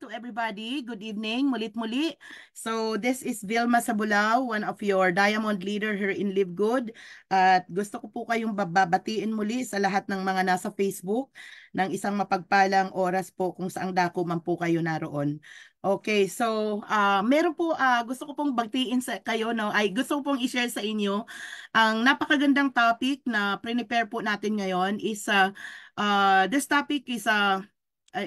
to everybody. Good evening, mulit-muli. So this is Vilma Sabulao, one of your Diamond Leader here in Live Good. At gusto ko po kayong babatiin muli sa lahat ng mga nasa Facebook ng isang mapagpalang oras po kung saang dako man po kayo naroon. Okay, so meron po gusto ko pong bagtiin sa kayo, no? Ay gusto ko pong i-share sa inyo ang napakagandang topic na prepare po natin ngayon is this topic is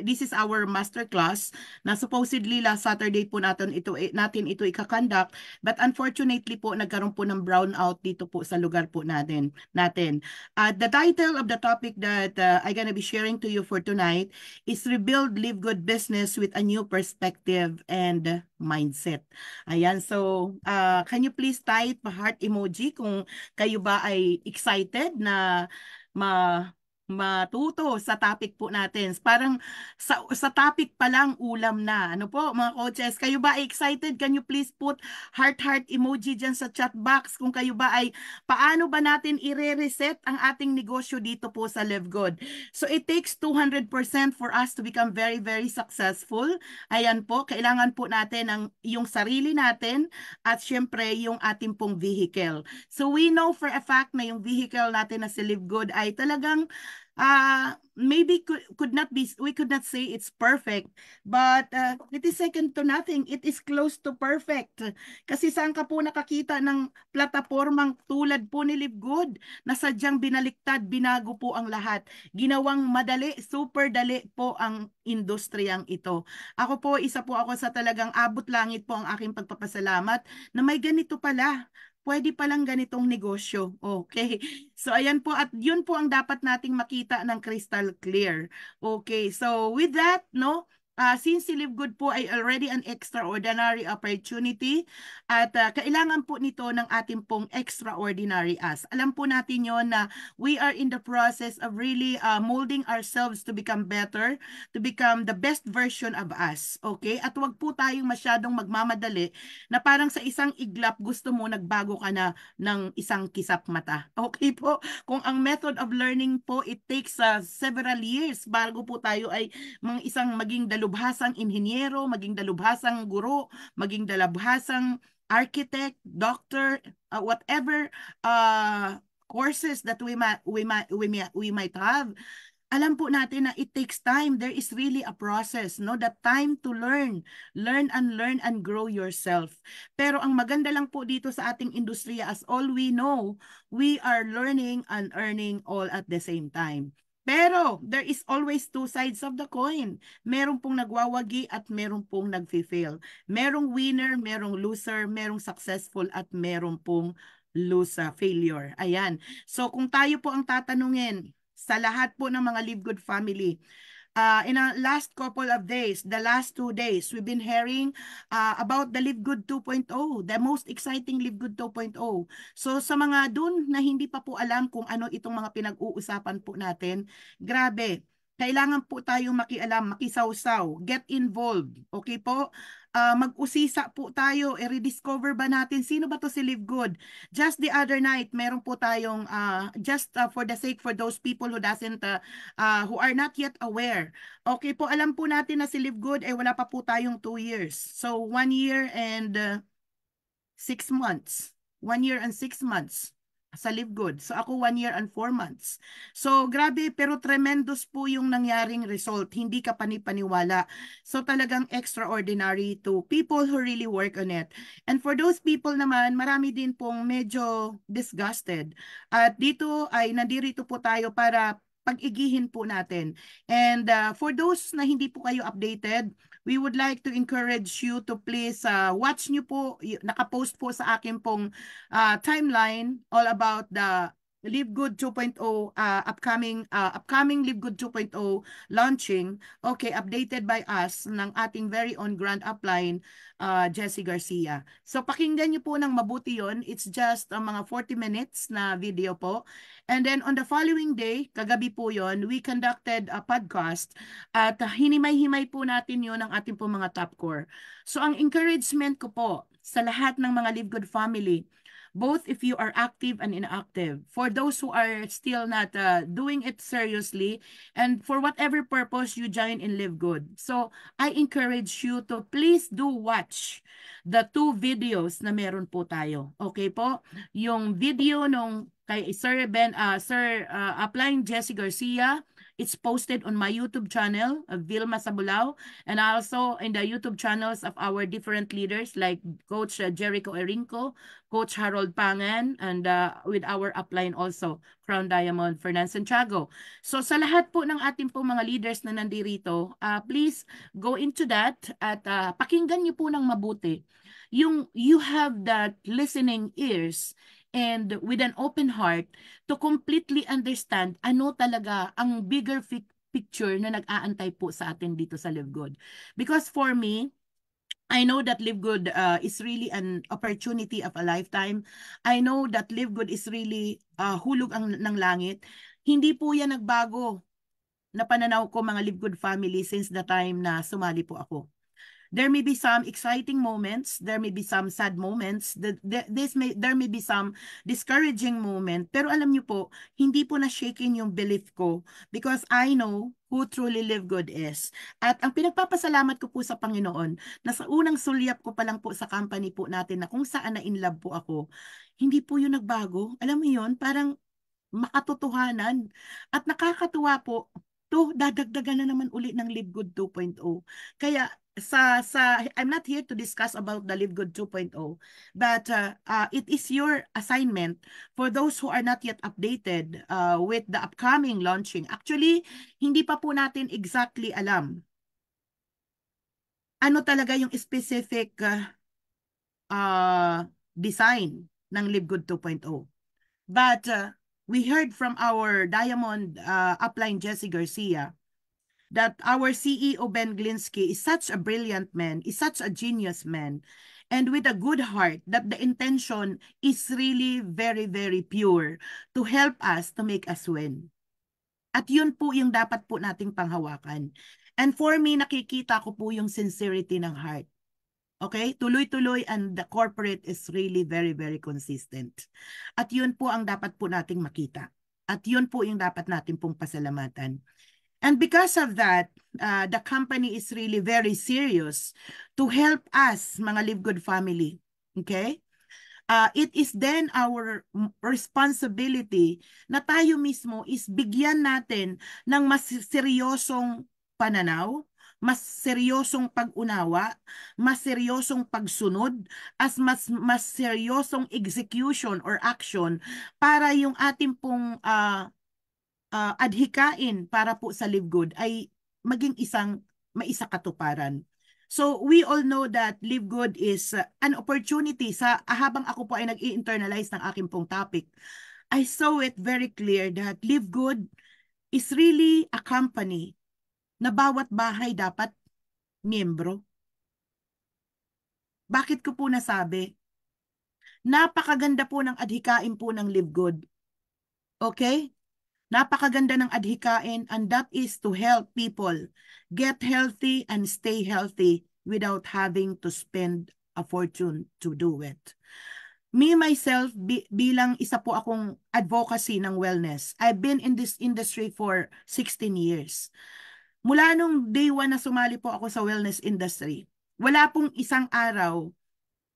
this is our master class na supposedly last Saturday po natin ito ikakandak, but unfortunately po nagkaroon po ng brownout dito po sa lugar po natin. The title of the topic that I'm gonna be sharing to you for tonight is Rebuild Live Good Business with a New Perspective and Mindset. Ayan, so can you please type heart emoji kung kayo ba ay excited na matuto sa topic po natin. Parang sa topic pa lang ulam na. Ano po mga coaches, kayo ba ay excited? Can you please put heart emoji dyan sa chat box kung kayo ba ay paano ba natin i-reset ang ating negosyo dito po sa Live Good. So it takes 200% for us to become very very successful. Ayan po, kailangan po natin yung sarili natin at syempre yung ating pong vehicle. So we know for a fact na yung vehicle natin na si Live Good ay talagang maybe we could not say it's perfect, but it is second to nothing. It is close to perfect. Kasi saan ka po nakakita ng platapormang tulad po ni Live Good na sadyang binaliktad, binago po ang lahat. Ginawang madali, super dali po ang industriyang ito. Ako po, isa po ako sa talagang abot langit po ang aking pagpapasalamat na may ganito pala. Pwede palang ganitong negosyo. Okay. So, ayan po. At yun po ang dapat nating makita ng crystal clear. Okay. So, with that, no, since si Live Good po ay already an extraordinary opportunity at kailangan po nito ng ating pong extraordinary us. Alam po natin yon na we are in the process of really molding ourselves to become better, to become the best version of us. Okay? At wag po tayong masyadong magmamadali na parang sa isang iglap gusto mo nagbago ka na ng isang kisap mata. Okay po? Kung ang method of learning po, it takes several years bago po tayo ay maging dalubhasang inhinyero, maging dalubhasang guro, maging dalubhasang architect, doctor, whatever courses that we might have. Alam po natin na it takes time. There is really a process, no? The time to learn and grow yourself. Pero ang maganda lang po dito sa ating industriya, as all we know, we are learning and earning all at the same time. Pero there is always two sides of the coin. Merong pong nagwawagi at merong pong nagfi-fail. Merong winner, merong loser, merong successful at merong pong failure. Ayan. So kung tayo po ang tatanungin, sa lahat po ng mga Live Good family. In the last couple of days, the last 2 days, we've been hearing about the Live Good 2.0, the most exciting Live Good 2.0. So sa mga dun na hindi pa po alam kung ano itong mga pinag-uusapan po natin, grabe, kailangan po tayong makialam, makisawsaw, get involved. Okay po? Mag-usisa po tayo, i-rediscover ba natin sino ba to si Live Good. Just the other night, meron po tayong just for the sake for those people who who are not yet aware. Okay po, alam po natin na si Live Good ay wala pa po tayong 2 years. So 1 year and 6 months. 1 year and 6 months sa Live Good. So ako 1 year and 4 months. So grabe, pero tremendous po yung nangyaring result. Hindi ka panipaniwala. So talagang extraordinary to people who really work on it. And for those people naman, marami din pong medyo disgusted. At dito ay nandirito po tayo para pag-igihin po natin. And for those na hindi po kayo updated, we would like to encourage you to please watch nyo po, nakapost po sa akin pong timeline all about the Live Good 2.0 upcoming Live Good 2.0 launching. Okay, updated by us ng ating very own grand upline Jessie Garcia. So pakinggan niyo po ng mabuti yon. It's just mga 40 minutes na video po. And then on the following day, kagabi po yon, we conducted a podcast at hinimay-himay po natin yon ng ating po mga top core. So ang encouragement ko po sa lahat ng mga Live Good family, both if you are active and inactive. For those who are still not doing it seriously, and for whatever purpose you join in Live Good. So, I encourage you to please do watch the two videos na meron po tayo. Okay po? Yung video nung kay Sir Applying Jesse Garcia, it's posted on my YouTube channel, Vilma Sabulao, and also in the YouTube channels of our different leaders like Coach Jericho Erinco, Coach Harold Pangan, and with our upline also, Crown Diamond Fernan Santiago. So sa lahat po ng ating po mga leaders na nandirito, please go into that at pakinggan niyo po ng mabuti. Yung you have that listening ears and with an open heart to completely understand ano talaga ang bigger picture na nag-aantay po sa atin dito sa Live Good. Because for me, I know that Live Good is really an opportunity of a lifetime. I know that Live Good is really hulog ng langit. Hindi po yan nagbago na pananaw ko mga Live Good family since the time na sumali po ako. There may be some exciting moments, there may be some sad moments, there may be some discouraging moment, pero alam niyo po, hindi po na-shaken yung belief ko because I know who truly Live Good is. At ang pinagpapasalamat ko po sa Panginoon, na sa unang sulyap ko pa lang po sa company po natin na kung saan na in love po ako, hindi po yun nagbago. Alam mo yun, parang makatotohanan. At nakakatuwa po, dadagdagan na naman uli ng Live Good 2.0. Kaya I'm not here to discuss about the Live Good 2.0, but it is your assignment for those who are not yet updated with the upcoming launching. Actually, hindi pa po natin exactly alam ano talaga yung specific design ng Live Good 2.0. But we heard from our Diamond upline Jesse Garcia that our CEO Ben Glinsky is such a brilliant man, is such a genius man, and with a good heart that the intention is really very, very pure to help us, to make us win. At yun po yung dapat po nating panghawakan. And for me, nakikita ko po yung sincerity ng heart. Okay? Tuloy-tuloy and the corporate is really very, very consistent. At yun po ang dapat po nating makita. At yun po yung dapat natin pong pasalamatan. And because of that, the company is really very serious to help us, mga Live Good family. Okay? It is then our responsibility na tayo mismo is bigyan natin ng mas seryosong pananaw, mas seryosong pag-unawa, mas seryosong pagsunod, mas seryosong execution or action para yung ating pong adhikain para po sa Live Good ay maging maisa katuparan. So we all know that Live Good is an opportunity habang ako po ay nag-i-internalize ng aking pong topic. I saw it very clear that Live Good is really a company na bawat bahay dapat miyembro. Bakit ko po nasabi? Napakaganda po ng adhikain po ng Live Good. Okay? Napakaganda ng adhikain, and that is to help people get healthy and stay healthy without having to spend a fortune to do it. Me, myself, bilang isa po akong advocacy ng wellness, I've been in this industry for 16 years. Mula nung day 1 na sumali po ako sa wellness industry, wala pong isang araw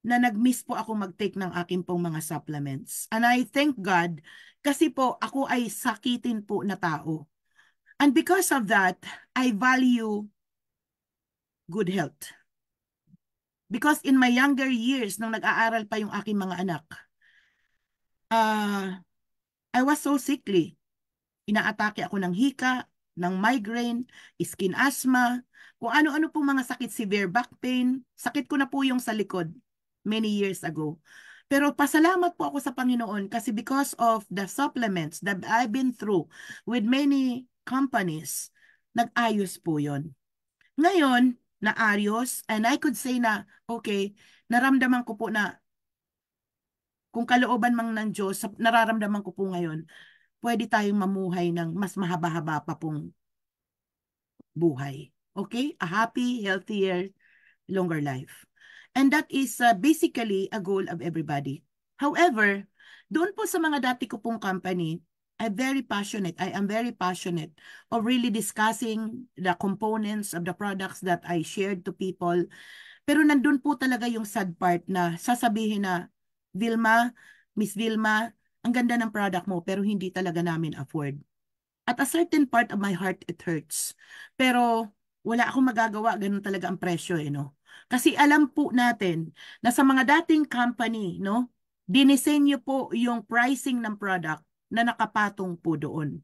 na nag-miss po ako mag-take ng aking pong mga supplements. And I thank God kasi po ako ay sakitin po na tao. And because of that, I value good health. Because in my younger years, nung nag-aaral pa yung aking mga anak, I was so sickly. Inaatake ako ng hika, ng migraine, skin asthma, kung ano-ano po mga sakit, severe back pain. Sakit ko na po yung sa likod many years ago. Pero pasalamat po ako sa Panginoon kasi because of the supplements that I've been through with many companies, nag-ayos po yon. Ngayon, naayos, and I could say na, okay, naramdaman ko po na kung kalooban mang ng Diyos, nararamdaman ko po ngayon, pwede tayong mamuhay ng mas mahaba-haba pa pong buhay. Okay? A happy, healthier, longer life. And that is basically a goal of everybody. However, doon po sa mga dati ko pong company, I am very passionate of really discussing the components of the products that I shared to people. Pero nandun po talaga yung sad part na sasabihin na, Vilma, Miss Vilma, ang ganda ng product mo pero hindi talaga namin afford. At a certain part of my heart, it hurts. Pero wala akong magagawa, ganun talaga ang presyo no? Kasi alam po natin na sa mga dating company, no, dinisenyo po yung pricing ng product na nakapatong po doon.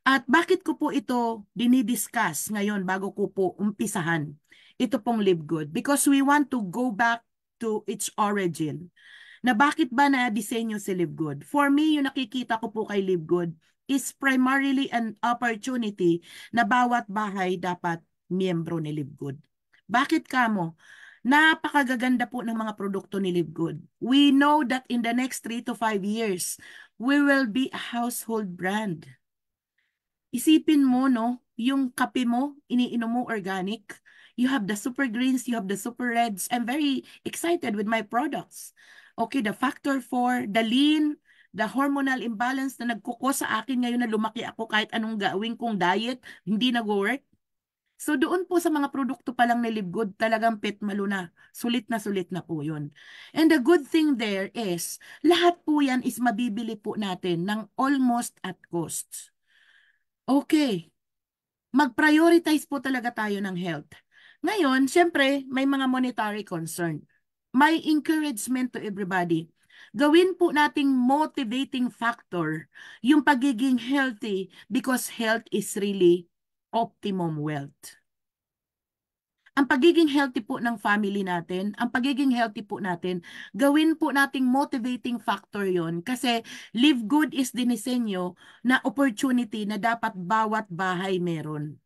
At bakit ko po ito dinidiscuss ngayon bago ko po umpisahan ito pong Live Good? Because we want to go back to its origin na bakit ba na-disenyo si Live Good. For me, yung nakikita ko po kay Live Good is primarily an opportunity na bawat bahay dapat miyembro ni Live Good. Bakit kamo? Napakagaganda po ng mga produkto ni Live Good. We know that in the next 3 to 5 years, we will be a household brand. Isipin mo, no, yung kape mo, iniinom mo organic. You have the super greens, you have the super reds. I'm very excited with my products. Okay, the factor 4, the lean, the hormonal imbalance na nagkuko sa akin ngayon na lumaki ako kahit anong gawin kong diet, hindi nag-work. So doon po sa mga produkto pa lang ni Live Good, talagang petmalo na. Sulit na po yun. And the good thing there is, lahat po yan is mabibili po natin ng almost at cost. Okay, mag-prioritize po talaga tayo ng health. Ngayon, syempre, may mga monetary concern. May encouragement to everybody. Gawin po nating motivating factor yung pagiging healthy because health is really optimum wealth. Ang pagiging healthy po ng family natin, ang pagiging healthy po natin, gawin po nating motivating factor yon kasi Live Good is dinisenyo na opportunity na dapat bawat bahay meron.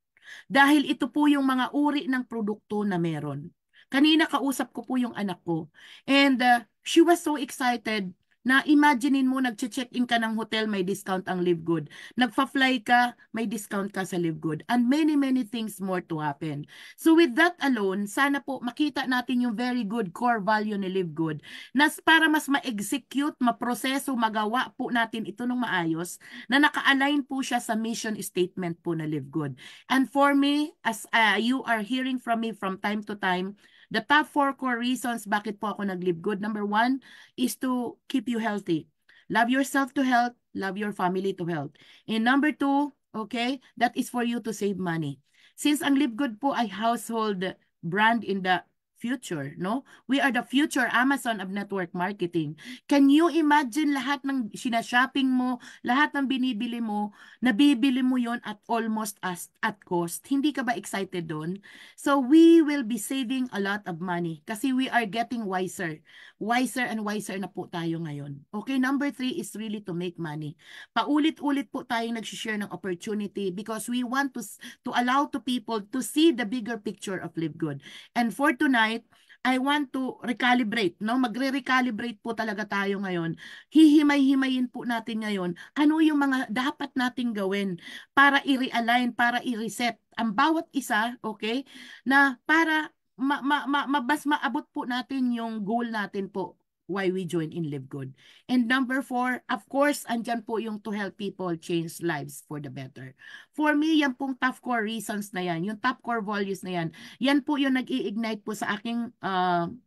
Dahil ito po yung mga uri ng produkto na meron. Kanina kausap ko po yung anak ko and she was so excited na imaginein mo nagche-check-in ka ng hotel, may discount ang Live Good. Nagfa-fly ka, may discount ka sa Live Good. And many things more to happen. So with that alone, sana po makita natin yung very good core value ni Live Good na para mas ma-execute, ma-proseso, magawa po natin ito ng maayos na naka-align po siya sa mission statement po na Live Good. And for me, as you are hearing from me from time to time, the top 4 core reasons bakit po ako nag-Live Good. Number 1 is to keep you healthy. Love yourself to health, love your family to health. And number 2, okay, that is for you to save money. Since ang Live Good po ay household brand in the future, no? We are the future Amazon of network marketing. Can you imagine lahat ng sinashopping mo, lahat ng binibili mo, nabibili mo yon at almost at cost? Hindi ka ba excited doon? So we will be saving a lot of money kasi we are getting wiser. Wiser and wiser na po tayo ngayon. Okay, number 3 is really to make money. Paulit-ulit po tayong nag-share ng opportunity because we want to allow to people to see the bigger picture of Live Good. And for tonight, I want to recalibrate, no? Magre-recalibrate po talaga tayo ngayon. Hihimay-himayin po natin ngayon ano yung mga dapat nating gawin para i-realign, para i-reset ang bawat isa, okay? Na para mas maabot po natin yung goal natin po why we join in Live Good. And number 4, of course, andyan po yung to help people change lives for the better. For me, yan pong top core reasons na yan, yung top core values na yan, yan po yung nag-i-ignite po sa aking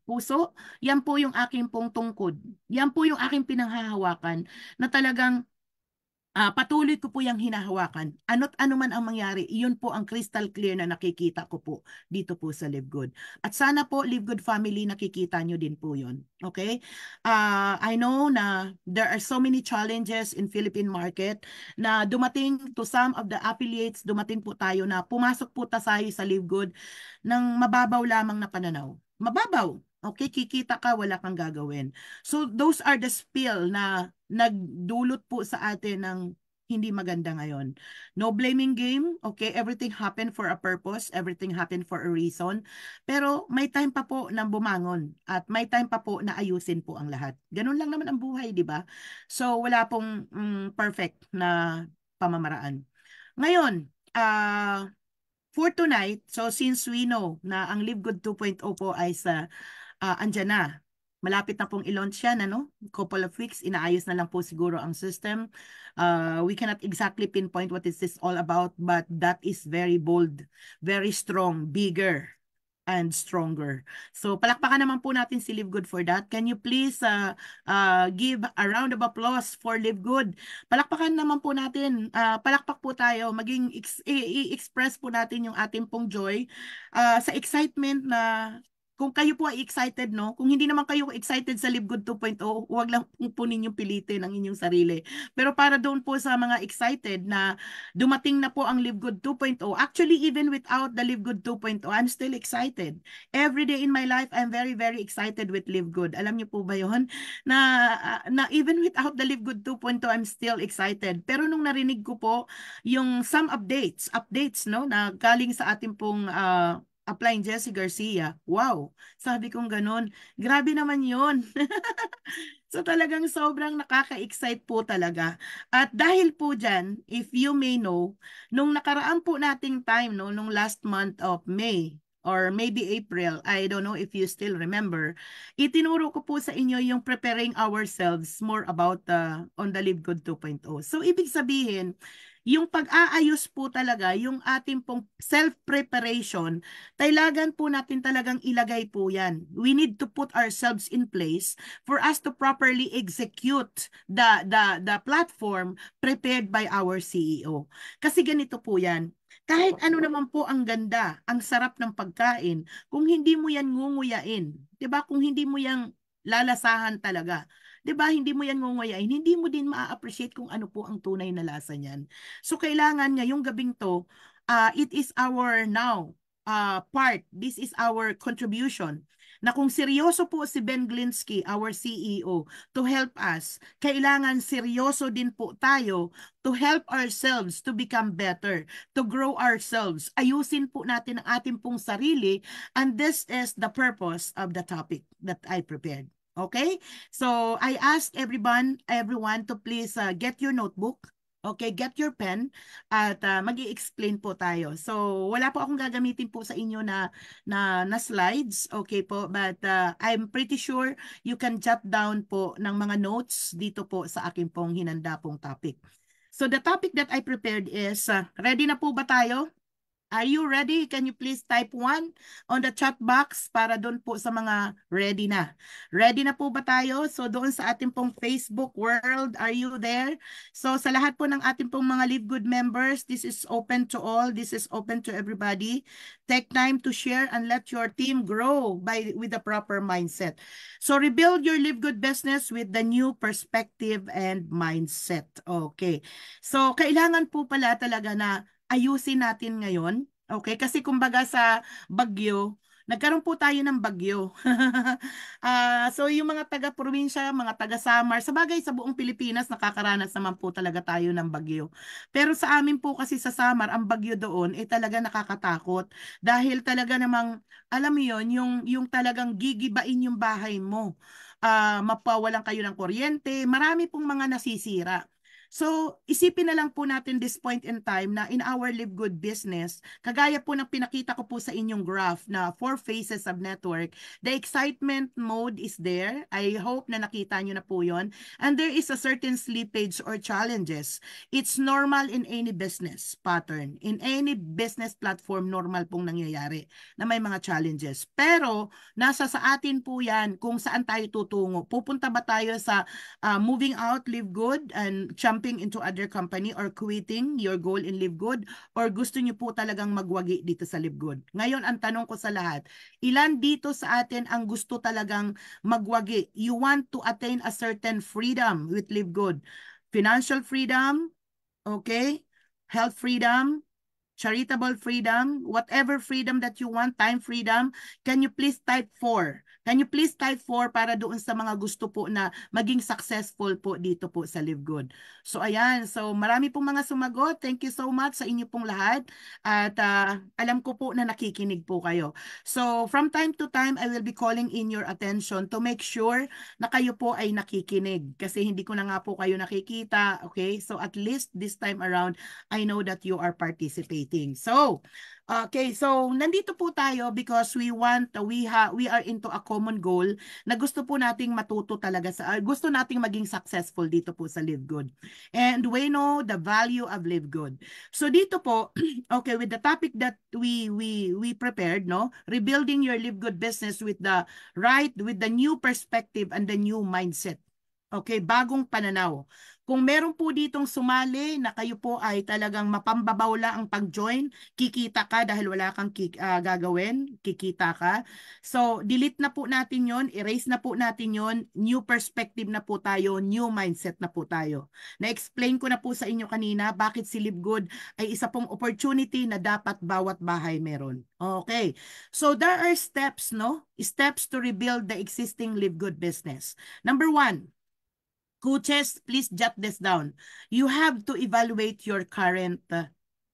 puso, yan po yung aking pong tungkod, yan po yung aking pinanghahawakan na talagang patuloy ko po yung hinahawakan. Ano't ano man ang mangyari, iyon po ang crystal clear na nakikita ko po dito po sa Live Good. At sana po, Live Good family, nakikita nyo din po yun. Okay? I know na there are so many challenges in Philippine market na dumating to some of the affiliates, dumating po tayo na pumasok po tayo sa Live Good ng mababaw lamang na pananaw. Mababaw. Okay, kikita ka, wala kang gagawin. So those are the spill na nagdulot po sa atin ng hindi maganda ngayon. No blaming game, okay? Everything happened for a purpose, everything happened for a reason. Pero may time pa po na bumangon at may time pa po na ayusin po ang lahat. Ganun lang naman ang buhay, di ba? So wala pong perfect na pamamaraan. Ngayon, for tonight, so since we know na ang Live Good 2.0 po ay sa andyan na. Malapit na pong i-launch yan, ano? Couple of weeks, inaayos na lang po siguro ang system. We cannot exactly pinpoint what is this all about, but that is very bold, very strong, bigger, and stronger. So palakpakan naman po natin si Live Good for that. Can you please give a round of applause for Live Good? Palakpakan naman po natin. Palakpak po tayo. Maging i-express po natin yung ating pong joy sa excitement na kung kayo po ay excited, no? Kung hindi naman kayo excited sa Live Good 2.0, huwag lang po ninyong pilitin ang inyong sarili. Pero para doon po sa mga excited na dumating na po ang Live Good 2.0. Actually, even without the Live Good 2.0, I'm still excited. Every day in my life, I'm very, very excited with Live Good. Alam niyo po ba yun? Na even without the Live Good 2.0, I'm still excited. Pero nung narinig ko po yung some updates, no, na galing sa ating pong applying Jessie Garcia. Wow, sabi kong ganun. Grabe naman yun. So talagang sobrang nakaka-excite po talaga. At dahil po dyan, if you may know, nung nakaraan po nating time, no, nung last month of May, or maybe April, I don't know if you still remember, itinuro ko po sa inyo yung preparing ourselves more about on the Live Good 2.0. So ibig sabihin, yung pag-aayos po talaga, yung ating pong self-preparation, kailangan po natin talagang ilagay po yan. We need to put ourselves in place for us to properly execute the platform prepared by our CEO. Kasi ganito po yan. Kahit ano naman po ang ganda, ang sarap ng pagkain, kung hindi mo yan ngunguyain, 'di ba? Kung hindi mo yan lalasahan talaga, 'di ba? Hindi mo yan ngunguyain, hindi mo din ma-appreciate kung ano po ang tunay na lasa niyan. So kailangan ngayong gabing to, it is our now part. This is our contribution na kung seryoso po si Ben Glinsky, our CEO, to help us, kailangan seryoso din po tayo to help ourselves to become better, to grow ourselves. Ayusin po natin ang ating pong sarili, and this is the purpose of the topic that I prepared. Okay? So I ask everyone to please get your notebook. Okay, get your pen at mag-i-explain po tayo. So, wala po akong gagamitin po sa inyo na slides, okay po, but I'm pretty sure you can jot down po ng mga notes dito po sa akin pong hinanda pong topic. So, the topic that I prepared is, ready na po ba tayo? Are you ready? Can you please type 1 on the chat box para doon po sa mga ready na. Ready na po ba tayo? So doon sa ating pong Facebook world, are you there? So sa lahat po ng ating pong mga Live Good members, this is open to all. This is open to everybody. Take time to share and let your team grow with the proper mindset. So rebuild your Live Good business with the new perspective and mindset. Okay. So kailangan po pala talaga na ayusin natin ngayon. Okay? Kasi kumbaga sa bagyo, nagkaroon po tayo ng bagyo. So yung mga taga-probinsya, mga taga-Samar, sa bagay sa buong Pilipinas, nakakaranas naman po talaga tayo ng bagyo. Pero sa amin po kasi sa Samar, ang bagyo doon ay talaga nakakatakot. Dahil talaga namang, alam mo yun, yung talagang gigibain yung bahay mo. Mapawalan kayo ng kuryente, marami pong mga nasisira. So, isipin na lang po natin this point in time na in our Live Good business, kagaya po ng pinakita ko po sa inyong graph na 4 phases of network, the excitement mode is there. I hope na nakita nyo na po yon. And there is a certain slippage or challenges. It's normal in any business pattern. In any business platform, normal pong nangyayari na may mga challenges. Pero, nasa sa atin po yan kung saan tayo tutungo. Pupunta ba tayo sa moving out, Live Good, and jumping into other company or quitting your goal in Live Good, or gusto niyo po talagang magwagi dito sa Live Good? Ngayon, ang tanong ko sa lahat, ilan dito sa atin ang gusto talagang magwagi? You want to attain a certain freedom with Live Good. Financial freedom, okay? Health freedom, charitable freedom, whatever freedom that you want, time freedom, can you please type 4? Can you please type 4 para doon sa mga gusto po na maging successful po dito po sa Live Good? So ayan, so marami pong mga sumagot. Thank you so much sa inyo pong lahat. At alam ko po na nakikinig po kayo. So from time to time, I will be calling in your attention to make sure na kayo po ay nakikinig. Kasi hindi ko na nga po kayo nakikita. Okay, so at least this time around, I know that you are participating. meeting. So, okay, so nandito po tayo because we are into a common goal na gusto po nating matuto talaga gusto nating maging successful dito po sa Live Good. And we know the value of Live Good. So dito po, okay, with the topic that we prepared, no? Rebuilding your Live Good business with the new perspective and the new mindset. Okay, bagong pananaw. Kung meron po ditong sumali na kayo po ay talagang mapambabaw lang ang pag-join, kikita ka dahil wala kang gagawin, kikita ka. So, delete na po natin yon, erase na po natin yon, new perspective na po tayo, new mindset na po tayo. Na-explain ko na po sa inyo kanina bakit si Live Good ay isa pong opportunity na dapat bawat bahay meron. Okay. So, there are steps, no? Steps to rebuild the existing Live Good business. Number 1, coaches, please jot this down. You have to evaluate your current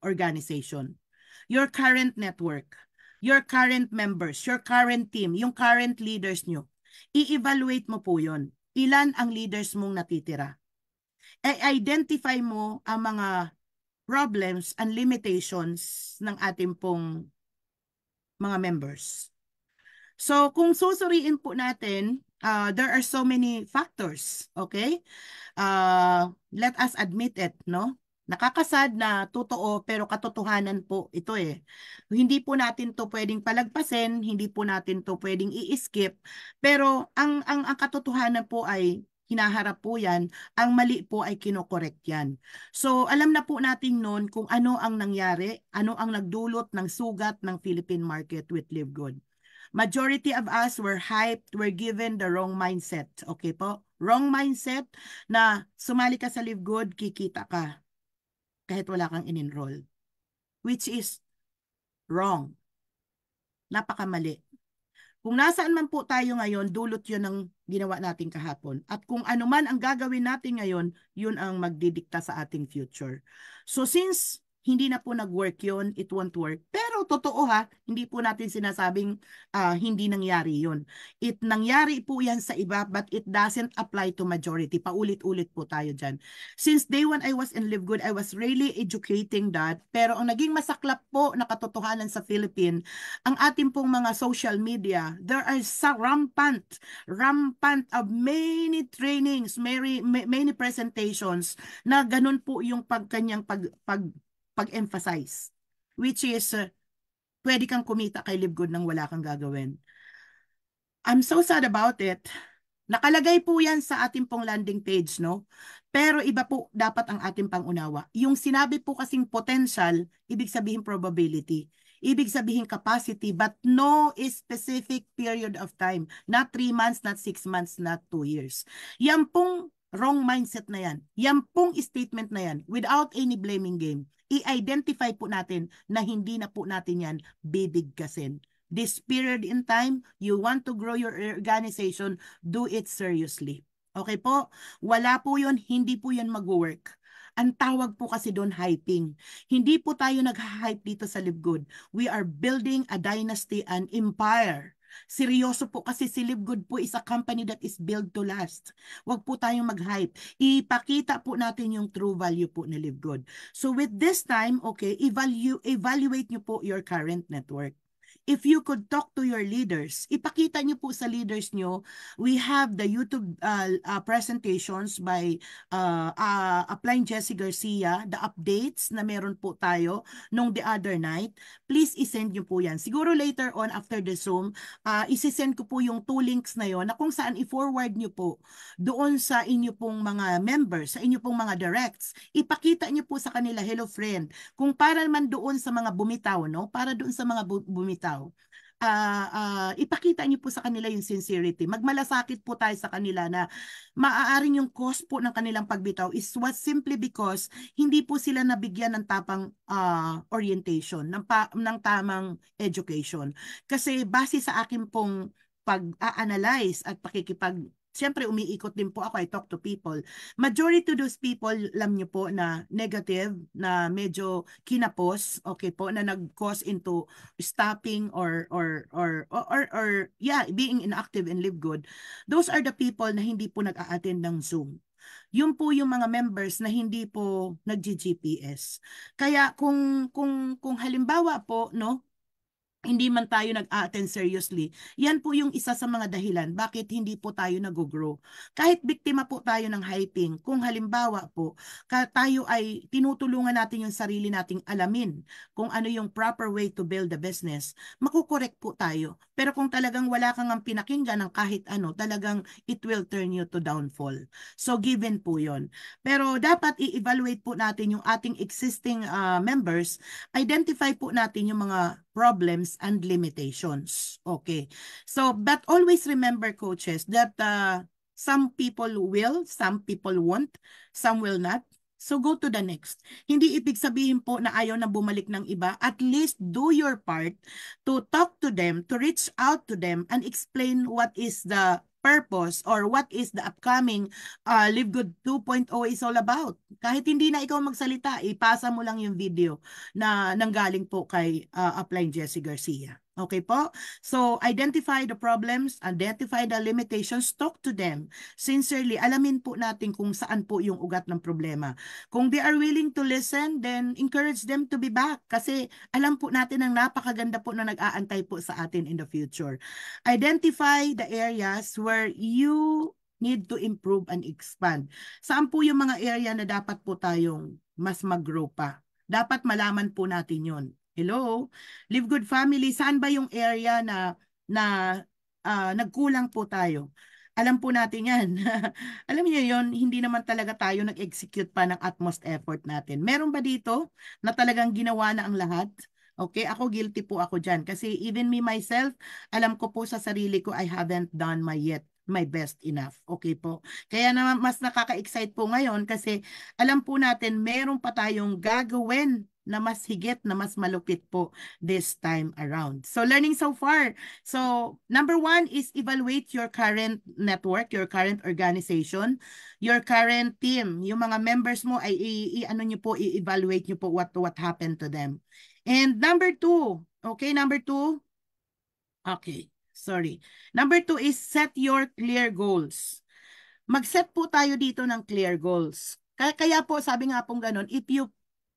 organization, your current network, your current members, your current team, yung current leaders nyo. I-evaluate mo po yun. Ilan ang leaders mong natitira? I-identify mo ang mga problems and limitations ng ating pong mga members. So, kung susuriin po natin, there are so many factors, okay? Let us admit it, no? Nakakasad na totoo pero katotohanan po ito eh. Hindi po natin to pwedeng palagpasin, hindi po natin to pwedeng i-skip, pero ang katotohanan po ay hinaharap po yan, ang mali po ay kinokorek yan. So alam na po natin noon kung ano ang nangyari, ano ang nagdulot ng sugat ng Philippine market with Live Good. Majority of us were hyped, were given the wrong mindset. Okay po? Wrong mindset na sumali ka sa Live Good, kikita ka kahit wala kang in-enroll. Which is wrong. Napakamali. Kung nasaan man po tayo ngayon, dulot yun ng ginawa natin kahapon. At kung ano man ang gagawin natin ngayon, yun ang magdidikta sa ating future. So since hindi na po nag-work yun, it won't work. Pero totoo ha, hindi po natin sinasabing hindi nangyari yun. It nangyari po yan sa iba, but it doesn't apply to majority. Paulit-ulit po tayo dyan. Since day one I was in Live Good, I was really educating that. Pero ang naging masaklap po na katotohanan sa Philippines, ang ating pong mga social media, there are rampant of many trainings, many presentations na ganun po yung kanyang pag-emphasize, which is pwede kang kumita kay Live Good nang wala kang gagawin. I'm so sad about it. Nakalagay po yan sa ating pong landing page, no? Pero iba po dapat ang ating pangunawa. Yung sinabi po kasing potential, ibig sabihin probability. Ibig sabihin capacity, but no specific period of time. Not 3 months, not 6 months, not 2 years. Yan pong wrong mindset na yan. Yan pong statement na yan, without any blaming game, i-identify po natin na hindi na po natin yan bibigkasin. This period in time, you want to grow your organization, do it seriously. Okay po? Wala po yun, hindi po yun mag-work. Ang tawag po kasi doon hyping. Hindi po tayo nag-hype dito sa Live Good. We are building a dynasty, an empire. Seryoso po kasi si Live Good po is a company that is built to last. Huwag po tayong mag-hype. Ipakita po natin yung true value po ni Live Good. So with this time, okay, evaluate nyo po your current network. If you could talk to your leaders, ipakita nyo po sa leaders nyo, we have the YouTube presentations by Applying Jessie Garcia, the updates na meron po tayo nung the other night. Please isend nyo po yan. Siguro later on after the Zoom, isisend ko po yung 2 links na yon na kung saan i-forward nyo po doon sa inyo pong mga members, sa inyo pong mga directs. Ipakita nyo po sa kanila, hello friend, kung para man doon sa mga bumitaw, no? Para doon sa mga bumitaw. Ipakita niyo po sa kanila yung sincerity. Magmalasakit po tayo sa kanila na maaaring yung cause po ng kanilang pagbitaw is what simply because hindi po sila nabigyan ng tapang orientation, ng tamang education. Kasi base sa akin pong pag-analyze at siyempre, umiikot din po ako, I talk to people. Majority to those people, alam niyo po na negative, na medyo kinapos, okay po, na nag-cause into stopping or yeah, being inactive and Live Good. Those are the people na hindi po nag-a-attend ng Zoom. Yun po yung mga members na hindi po nag-GPS. Kaya kung halimbawa po, no, hindi man tayo nag-attend seriously, yan po yung isa sa mga dahilan bakit hindi po tayo nag-grow. Kahit biktima po tayo ng hyping, kung halimbawa po, tayo ay tinutulungan natin yung sarili nating alamin kung ano yung proper way to build a business, makukorek po tayo. Pero kung talagang wala kang ang pinakinggan ng kahit ano, talagang it will turn you to downfall. So given po yon. Pero dapat i-evaluate po natin yung ating existing members, identify po natin yung mga problems and limitations. Okay. So, but always remember, coaches, that some people will, some people won't, some will not. So, go to the next. Hindi ibig sabihin po na ayaw na bumalik ng iba. At least do your part to talk to them, to reach out to them, and explain what is the purpose or what is the upcoming Live Good 2.0 is all about. Kahit hindi na ikaw magsalita, ipasa mo lang yung video na nanggaling po kay Upline Jessie Garcia. Okay po? So, identify the problems, identify the limitations, talk to them. Sincerely, alamin po natin kung saan po yung ugat ng problema. Kung they are willing to listen, then encourage them to be back. Kasi alam po natin ang napakaganda po na nag-aantay po sa atin in the future. Identify the areas where you need to improve and expand. Saan po yung mga area na dapat po tayong mas mag-grow pa? Dapat malaman po natin yun. Hello? Live Good Family, saan ba yung area na nagkulang po tayo? Alam po natin yan. Alam niyo yon, hindi naman talaga tayo nag-execute pa ng utmost effort natin. Meron ba dito na talagang ginawa na ang lahat? Okay, ako guilty po ako dyan. Kasi even me myself, alam ko po sa sarili ko, I haven't done my best enough. Okay po. Kaya naman mas nakaka-excite po ngayon kasi alam po natin meron pa tayong gagawin na mas higit, na mas malupit po this time around. So, learning so far. So, number one is evaluate your current network, your current organization, your current team. Yung mga members mo ay ano nyo po, i-evaluate nyo po what happened to them. And number two, okay, number two, okay, sorry. Number two is set your clear goals. Mag-set po tayo dito ng clear goals. Kaya po, sabi nga pong ganun, if you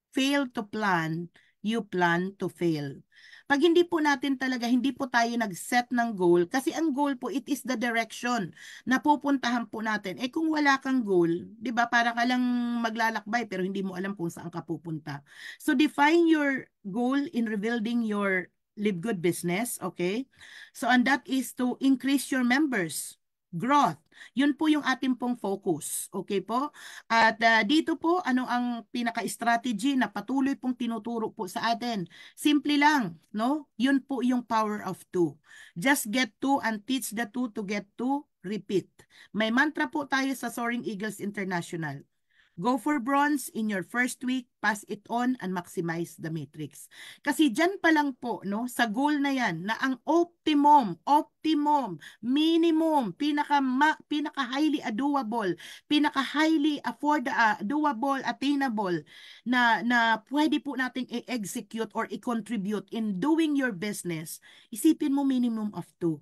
fail to plan, you plan to fail. Pag hindi po natin talaga, hindi po tayo nag-set ng goal, kasi ang goal po, it is the direction na pupuntahan po natin. Eh kung wala kang goal, di ba, para ka lang maglalakbay pero hindi mo alam kung saan ka pupunta. So define your goal in rebuilding your Live Good business, okay? So and that is to increase your members, growth. Yun po yung ating pong focus. Okay po? At dito po, ano ang pinaka-strategy na patuloy pong tinuturo po sa atin? Simple lang, no? Yun po yung power of two. Just get two and teach the two to get two, repeat. May mantra po tayo sa Soaring Eagles International. Go for bronze in your first week, pass it on, and maximize the matrix. Kasi dyan pa lang po, no, sa goal na yan, na ang optimum, minimum, pinaka highly doable, pinaka highly doable, attainable, na pwede po nating i-execute or i-contribute in doing your business, isipin mo minimum of 2.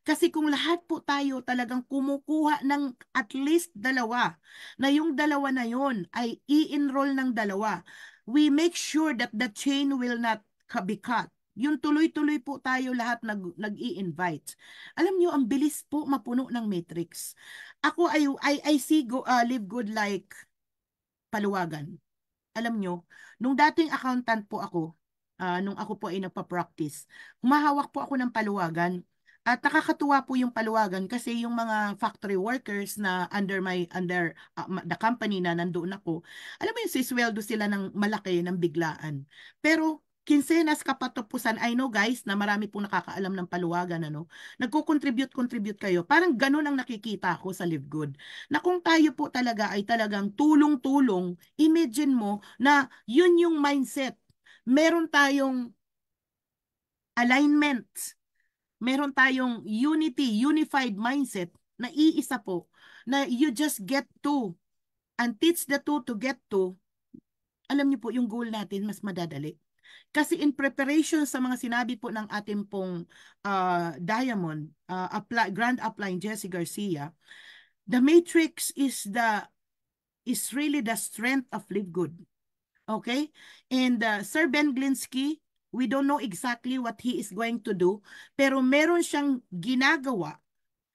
Kasi kung lahat po tayo talagang kumukuha ng at least dalawa, na yung dalawa na yon ay i-enroll ng dalawa, we make sure that the chain will not be cut. Yung tuloy-tuloy po tayo lahat nag-i-invite. Alam nyo, ang bilis po mapuno ng matrix. Ako, I see Live Good like paluwagan. Alam nyo, nung dating accountant po ako, nung ako po ay nagpa-practice, humahawak po ako ng paluwagan. At nakakatuwa po yung paluwagan kasi yung mga factory workers na under the company na nandoon ako, alam mo yung sisweldo sila ng malaki, ng biglaan. Pero kinsenas kapatapusan, I know guys na marami pong nakakaalam ng paluwagan, ano, nagko-contribute kayo. Parang ganun ang nakikita ko sa Live Good. Na kung tayo po talaga ay talagang tulong-tulong, imagine mo na yun yung mindset. Meron tayong alignment, meron tayong unified mindset na iisa po, na you just get to and teach the two to get to, alam niyo po yung goal natin mas madadali. Kasi in preparation sa mga sinabi po ng ating pong Diamond, Grand Upline Jessie Garcia, the matrix is the is really the strength of Live Good. Okay? And Sir Ben Glinsky, we don't know exactly what he is going to do, pero meron siyang ginagawa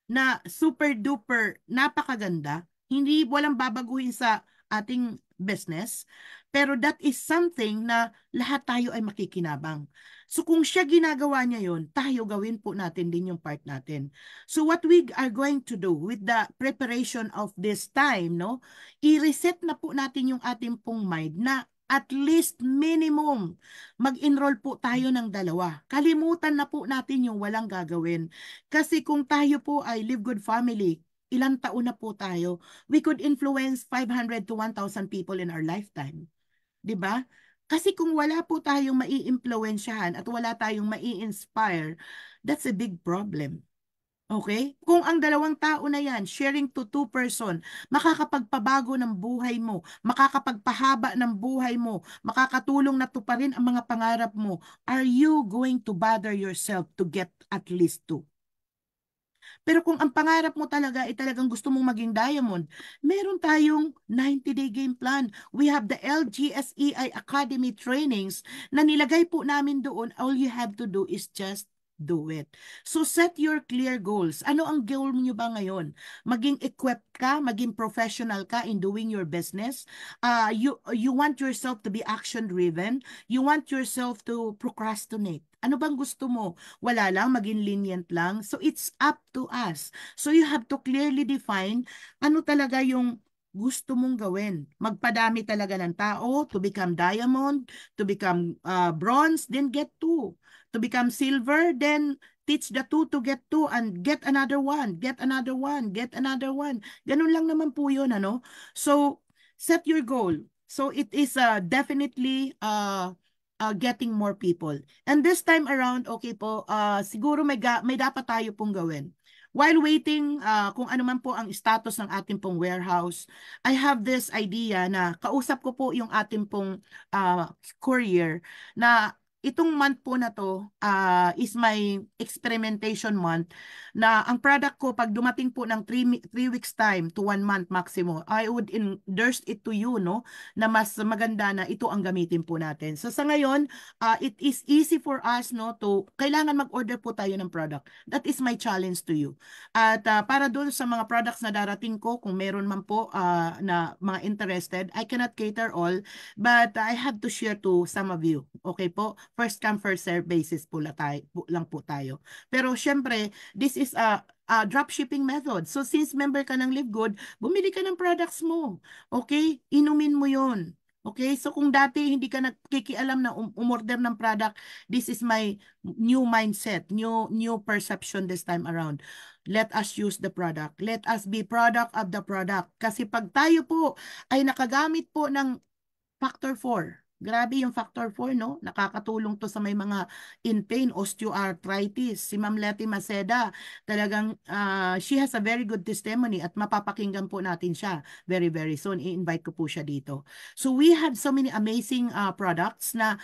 na super duper napakaganda, hindi walang babaguhin sa ating business, pero that is something na lahat tayo ay makikinabang. So kung siya ginagawa niya yon, tayo gawin po natin din yung part natin. So what we are going to do with the preparation of this time, no? I-reset na po natin yung ating pong mind na at least minimum mag-enroll po tayo ng 2. Kalimutan na po natin yung walang gagawin. Kasi kung tayo po ay Live Good Family, ilang taon na po tayo, we could influence 500 to 1,000 people in our lifetime. 'Di ba? Kasi kung wala po tayong maiimpluwensyahan at wala tayong mai-inspire, that's a big problem. Okay? Kung ang 2 tao na yan, sharing to 2 person, makakapagpabago ng buhay mo, makakapagpahaba ng buhay mo, makakatulong na tuparin ang mga pangarap mo, are you going to bother yourself to get at least 2? Pero kung ang pangarap mo talaga ay talagang gusto mong maging diamond, meron tayong 90-day game plan. We have the LGSEI Academy trainings na nilagay po namin doon. All you have to do is just do it. So set your clear goals. Ano ang goal niyo ba ngayon? Maging equipped ka, maging professional ka in doing your business. You want yourself to be action driven. You want yourself to procrastinate. Ano bang gusto mo? Wala lang, maging lenient lang. So it's up to us. So you have to clearly define ano talaga yung gusto mong gawin. Magpadami talaga ng tao to become diamond, to become bronze, then get 2. To become silver, then teach the 2 to get 2 and get another one, get another one, get another one. Ganun lang naman po yun, ano? So, set your goal. So, it is definitely getting more people. And this time around, okay po, siguro may dapat tayo pong gawin. While waiting, kung ano man po ang status ng ating pong warehouse, I have this idea na kausap ko po yung ating pong courier na itong month po na to is my experimentation month na ang product ko pag dumating po ng 3 weeks time to 1 month maximum, I would endorse it to you, no? Na mas maganda na ito ang gamitin po natin. So sa ngayon, it is easy for us, no, to kailangan mag-order po tayo ng product. That is my challenge to you. At para doon sa mga products na darating ko, kung meron man po na mga interested, I cannot cater all, but I have to share to some of you. Okay po? First come, first serve basis po lang po tayo. Pero syempre, this is a drop shipping method. So since member ka ng Live Good, bumili ka ng products mo. Okay? Inumin mo yon. Okay? So kung dati hindi ka nagkikialam na umorder ng product, this is my new mindset, new perception this time around. Let us use the product. Let us be product of the product. Kasi pag tayo po ay nakagamit po ng Factor 4. Grabe yung Factor 4, no? Nakakatulong to sa may mga in pain, osteoarthritis. Si Ma'am Letty Maceda, talagang she has a very good testimony at mapapakinggan po natin siya very, very soon. I-invite ko po siya dito. So we have so many amazing products na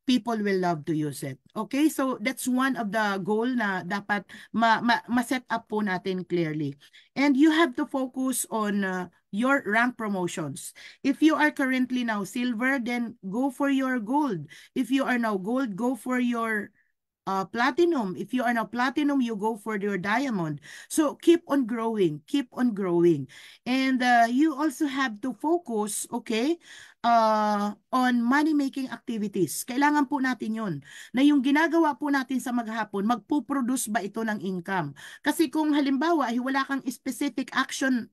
people will love to use it. Okay? So that's one of the goal na dapat ma-set up po natin clearly. And you have to focus on your rank promotions. If you are currently now silver, then go for your gold. If you are now gold, go for your platinum. If you are now platinum, you go for your diamond. So keep on growing, keep on growing. And you also have to focus, okay, on money-making activities. Kailangan po natin yun. Na yung ginagawa po natin sa maghapon, magpo-produce ba ito ng income? Kasi kung halimbawa, wala kang specific action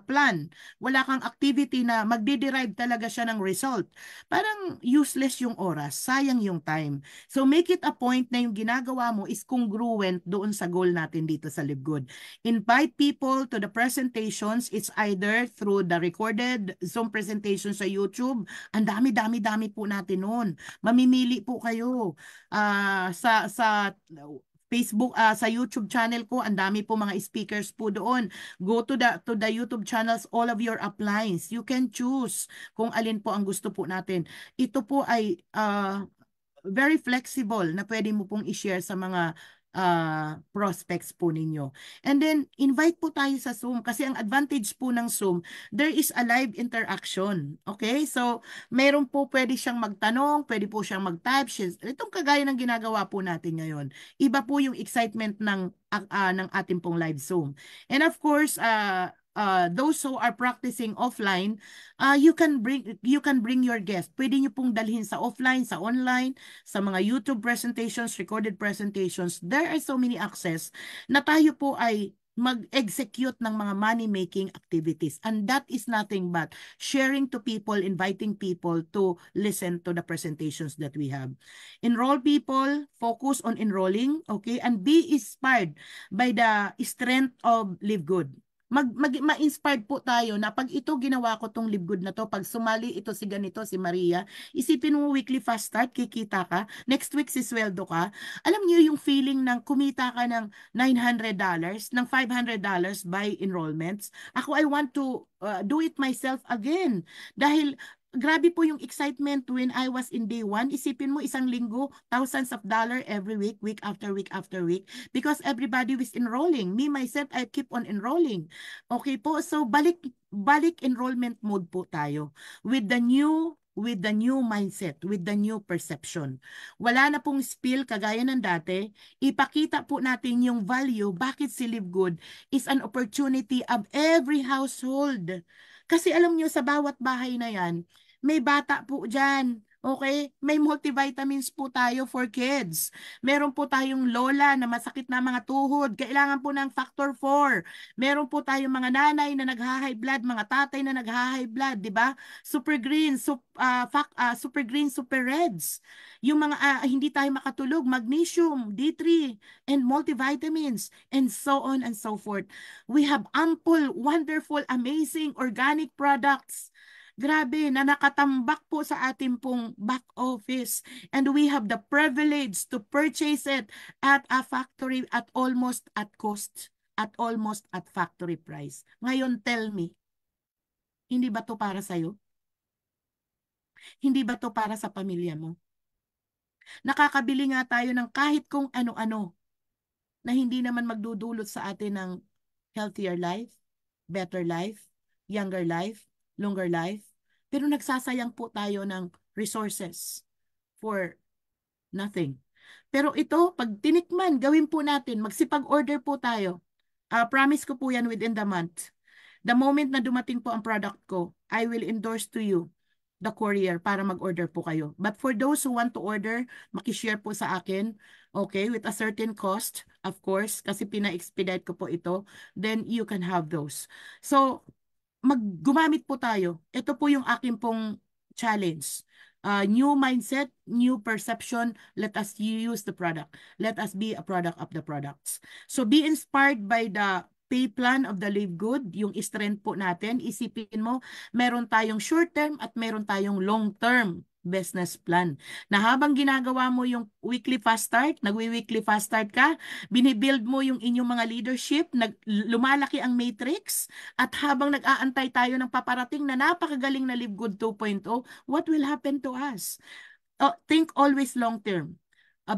plan, wala kang activity na magdi-derive talaga siya ng result, parang useless yung oras, sayang yung time. So make it a point na yung ginagawa mo is congruent doon sa goal natin dito sa Live Good. Invite people to the presentations. It's either through the recorded Zoom presentation sa YouTube. Ang dami po natin noon. Mamimili po kayo sa Facebook, sa YouTube channel ko, ang dami po mga speakers po doon. Go to the YouTube channels, all of your uplines. You can choose kung alin po ang gusto po natin. Ito po ay very flexible na pwede mo pong i-share sa mga prospects po ninyo. And then, invite po tayo sa Zoom kasi ang advantage po ng Zoom, there is a live interaction. Okay? So, meron po pwede siyang magtanong, pwede po siyang mag-type. Itong kagaya ng ginagawa po natin ngayon. Iba po yung excitement ng ating pong live Zoom. And of course, those who are practicing offline, you can bring your guest. Pwede niyo pong dalhin sa offline, sa online, sa mga YouTube presentations, recorded presentations. There are so many access na tayo po ay mag-execute ng mga money-making activities. And that is nothing but sharing to people, inviting people to listen to the presentations that we have. Enroll people, focus on enrolling, okay? And be inspired by the strength of Live Good. Ma-inspired po tayo na pag ito ginawa ko tong Live Good na to, pag sumali ito si ganito, si Maria, isipin mo weekly fast start, kikita ka, next week si sweldo ka. Alam niyo yung feeling ng kumita ka ng $900, ng $500 by enrollments. Ako, I want to do it myself again. Dahil grabe po yung excitement when I was in day one. Isipin mo isang linggo, thousands of dollars every week, week after week after week. Because everybody was enrolling. Me, myself, I keep on enrolling. Okay po, so balik enrollment mode po tayo. With the new mindset, with the new perception. Wala na pong spill kagaya ng dati. Ipakita po natin yung value, bakit si Live Good is an opportunity of every household. Kasi alam nyo, sa bawat bahay na yan, may bata po dyan. Okay? May multivitamins po tayo for kids. Meron po tayong lola na masakit na mga tuhod. Kailangan po ng factor 4. Meron po tayong mga nanay na nagha-high blood, mga tatay na nagha-high blood, di ba? Super green, super green, super reds. Yung mga hindi tayo makatulog, magnesium, D3, and multivitamins, and so on and so forth. We have ample, wonderful, amazing organic products. Grabe, na nakatambak po sa ating pong back office. And we have the privilege to purchase it at a factory at almost at cost, at almost at factory price. Ngayon, tell me, hindi ba to para sa'yo? Hindi ba to para sa pamilya mo? Nakakabili nga tayo ng kahit kung ano-ano na hindi naman magdudulot sa atin ng healthier life, better life, younger life, longer life. Pero nagsasayang po tayo ng resources for nothing. Pero ito, pag tinikman, gawin po natin, magsipag-order po tayo. Promise ko po yan within the month. The moment na dumating po ang product ko, I will endorse to you the courier para mag-order po kayo. But for those who want to order, makishare po sa akin, okay, with a certain cost, of course, kasi pina-expedite ko po ito, then you can have those. So, gumamit po tayo. Ito po yung akin pong challenge. New mindset, new perception, let us use the product. Let us be a product of the products. So be inspired by the pay plan of the Live Good, yung strength po natin. Isipin mo, meron tayong short term at meron tayong long term business plan. Na habang ginagawa mo yung weekly fast start, nagwi-weekly fast start ka, binibuild mo yung inyong mga leadership, lumalaki ang matrix, at habang nag-aantay tayo ng paparating na napakagaling na Live Good 2.0, what will happen to us? Think always long term.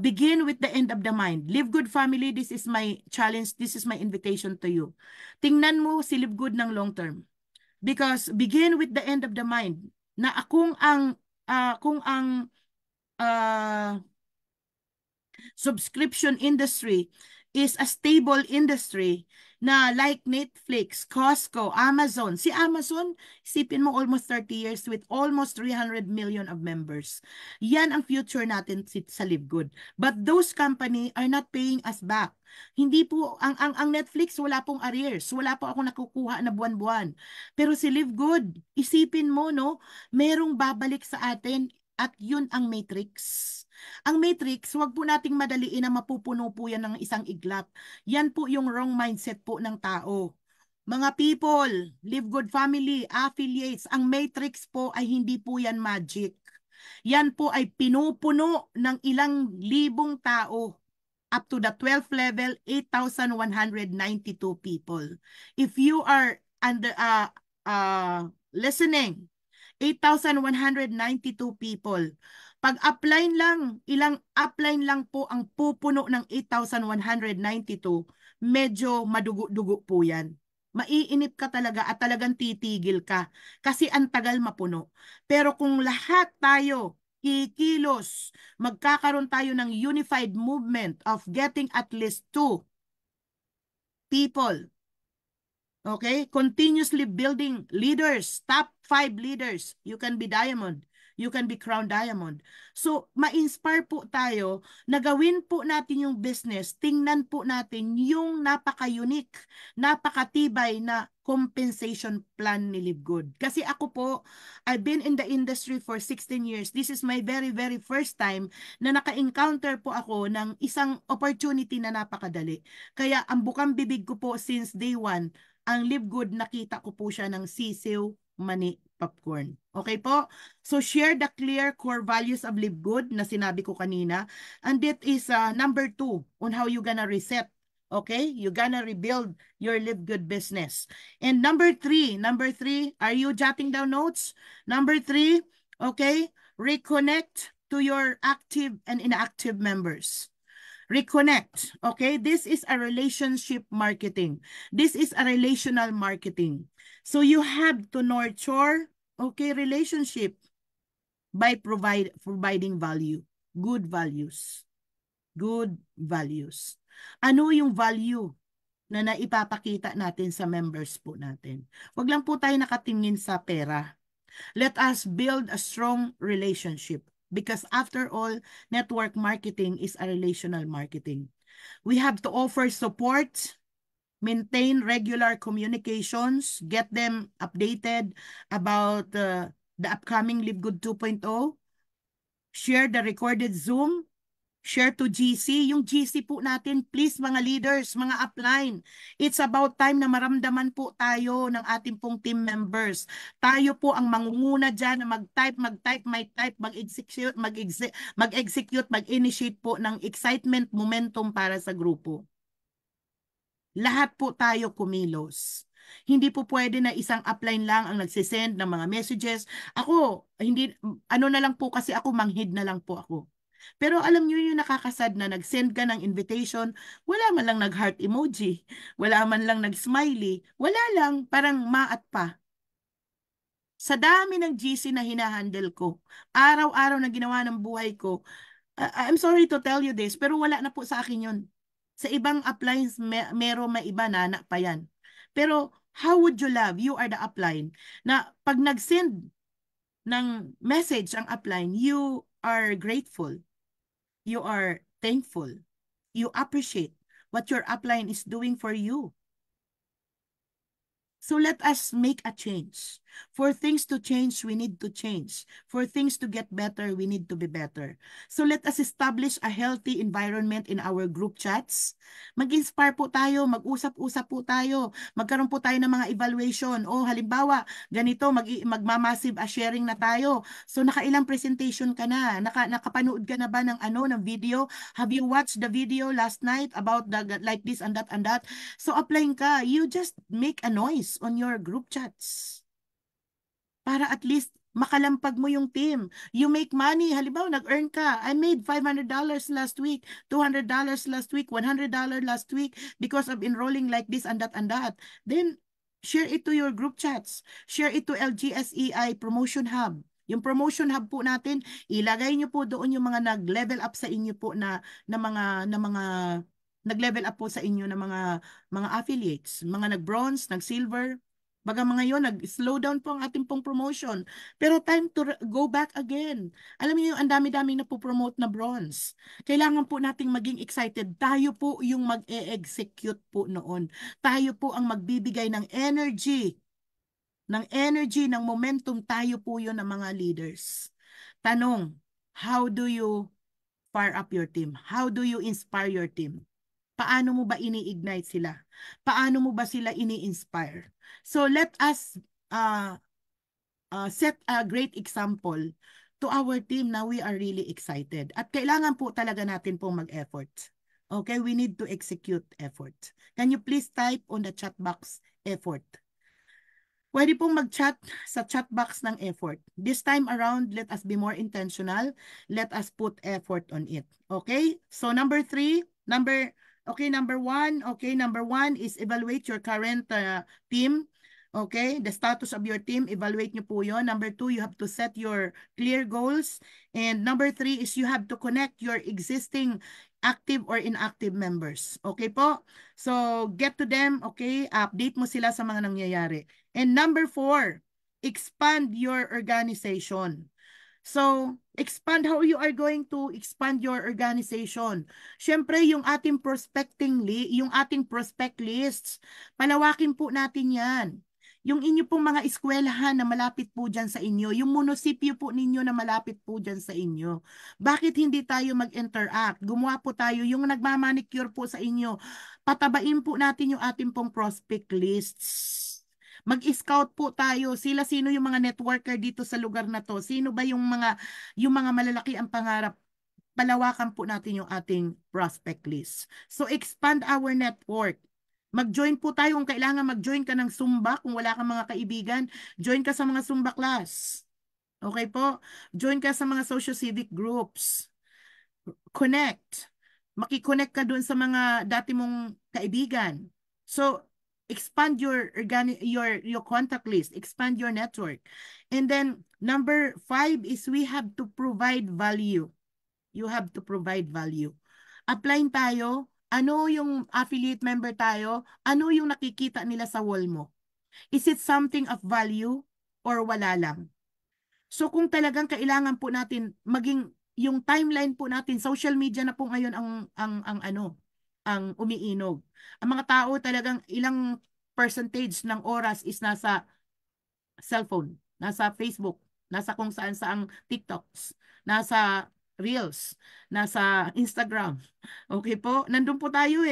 Begin with the end of the mind. Live Good family, this is my challenge, this is my invitation to you. Tingnan mo si Live Good ng long term. Because begin with the end of the mind na kung ang subscription industry is a stable industry na like Netflix, Costco, Amazon. Si Amazon, isipin mo almost 30 years with almost 300 million of members. Yan ang future natin sa Live Good. But those company are not paying us back. Hindi po, ang Netflix, wala pong arrears. Wala po ako nakukuha na buwan-buwan. Pero si Live Good, isipin mo, no, merong babalik sa atin at yun ang matrix. Ang matrix, wag po nating madaliin na mapupuno po yan ng isang iglap. Yan po yung wrong mindset po ng tao. Mga people, Live Good family, affiliates, ang matrix po ay hindi po yan magic. Yan po ay pinupuno ng ilang libong tao. Up to the 12th level, 8,192 people. If you are under listening, 8,192 people. Pag upline lang, ilang upline lang po ang pupuno ng 8,192, medyo madugo-dugo po yan. Maiinip ka talaga at talagang titigil ka kasi ang tagal mapuno. Pero kung lahat tayo kikilos, magkakaroon tayo ng unified movement of getting at least 2 people. Okay? Continuously building leaders, top 5 leaders. You can be diamond. You can be crown diamond. So, ma-inspire po tayo na gawin po natin yung business. Tingnan po natin yung napaka-unique, napakatibay na compensation plan ni Live Good. Kasi ako po, I've been in the industry for 16 years. This is my very, very first time na naka-encounter po ako ng isang opportunity na napakadali. Kaya ang bukang bibig ko po since day one, ang Live Good, nakita ko po siya ng sisiw, mani, popcorn. Okay po? So share the clear core values of Live Good na sinabi ko kanina. And that is number 2 on how you gonna reset. Okay? You gonna rebuild your Live Good business. And number 3, are you jotting down notes? Number 3, okay? Reconnect to your active and inactive members. Reconnect. Okay, this is a relationship marketing. This is a relational marketing. So you have to nurture, okay, relationship by providing value, good values. Good values. Ano yung value na naipapakita natin sa members po natin? Huwag lang po tayo nakatingin sa pera. Let us build a strong relationship. Because after all, network marketing is a relational marketing. We have to offer support, maintain regular communications, get them updated about the upcoming Live Good 2.0, share the recorded Zoom, share to GC. Yung GC po natin, please mga leaders, mga upline. It's about time na maramdaman po tayo ng ating pong team members. Tayo po ang mangunguna dyan na mag-type, mag-execute, mag-initiate po ng excitement, momentum para sa grupo. Lahat po tayo kumilos. Hindi po pwede na isang upline lang ang nagsisend ng mga messages. Ako, hindi, ano na lang po kasi ako, manghid na lang po ako. Pero alam niyo yung nakakasad na nag-send ka ng invitation, wala man lang nag-heart emoji, wala man lang nag-smiley, wala lang, parang maat pa. Sa dami ng GC na hinahandle ko, araw-araw na ginawa ng buhay ko, I'm sorry to tell you this, pero wala na po sa akin yun. Sa ibang uplines, meron may iba na pa yan. Pero how would you love, you are the upline, na pag nag-send ng message ang upline, you are grateful. You are thankful. You appreciate what your upline is doing for you. So let us make a change. For things to change, we need to change. For things to get better, we need to be better. So let us establish a healthy environment in our group chats. Mag-inspire po tayo, mag-usap-usap po tayo, magkaroon po tayo ng mga evaluation. O halimbawa, ganito, magmamassive sharing na tayo. So nakailang presentation ka na? Nakapanood ka na ba ng ng video? Have you watched the video last night about the like this and that and that? So applying ka, you just make a noise on your group chats. Para at least makalampag mo yung team. You make money. Halimbawa, nag-earn ka. I made $500 last week, $200 last week, $100 last week because of enrolling like this and that and that. Then, share it to your group chats. Share it to LGSEI Promotion Hub. Yung promotion hub po natin, ilagay niyo po doon yung mga nag-level up sa inyo po na mga nag-level up po sa inyo na mga affiliates, mga nag-bronze, nag-silver. Baga mga yon, nag-slow down po ang ating pong promotion. Pero time to go back again. Alam niyo, ang dami-dami na po promote na bronze. Kailangan po nating maging excited. Tayo po yung mag-e-execute po noon. Tayo po ang magbibigay ng energy, ng momentum. Tayo po yun ng mga leaders. Tanong, how do you fire up your team? How do you inspire your team? Paano mo ba ini-ignite sila? Paano mo ba sila ini-inspire? So let us set a great example to our team na we are really excited. At kailangan po talaga natin pong mag-effort. Okay, we need to execute effort. Can you please type on the chat box, effort? Pwede pong mag-chat sa chat box ng effort. This time around, let us be more intentional. Let us put effort on it. Okay? So number one is evaluate your current team. Okay? The status of your team, evaluate nyo po yun. Number two, you have to set your clear goals. And number three is you have to connect your existing active or inactive members. Okay po? So, get to them, okay? Update mo sila sa mga nangyayari. And number four, expand your organization. So, expand how you are going to expand your organization. Siyempre, yung ating yung ating prospect lists, palawakin po natin yan. Yung inyo pong mga eskwelahan na malapit po dyan sa inyo, yung munisipyo po ninyo na malapit po dyan sa inyo. Bakit hindi tayo mag-interact? Gumawa po tayo, yung nagmamanicure po sa inyo, patabain po natin yung ating pong prospect lists. Mag-scout po tayo. Sino yung mga networker dito sa lugar na to? Sino ba yung mga malalaki ang pangarap? Palawakan po natin yung ating prospect list. So expand our network. Mag-join po tayo kung kailangan mag-join ka ng Zumba. Kung wala kang mga kaibigan, join ka sa mga Zumba class. Okay po? Join ka sa mga social civic groups. Connect. Makikonnect ka dun sa mga dati mong kaibigan. So, expand your contact list, expand your network. And then number 5 is we have to provide value. You have to provide value. Apply tayo, ano yung affiliate member tayo, ano yung nakikita nila sa wall mo. Is it something of value or wala lang? So kung talagang kailangan po natin maging yung timeline po natin, social media na po ngayon ang umiinog. Ang mga tao talagang ilang percentage ng oras is nasa cellphone, nasa Facebook, nasa kung saan saang TikToks, nasa Reels, nasa Instagram. Okay po? Nandun po tayo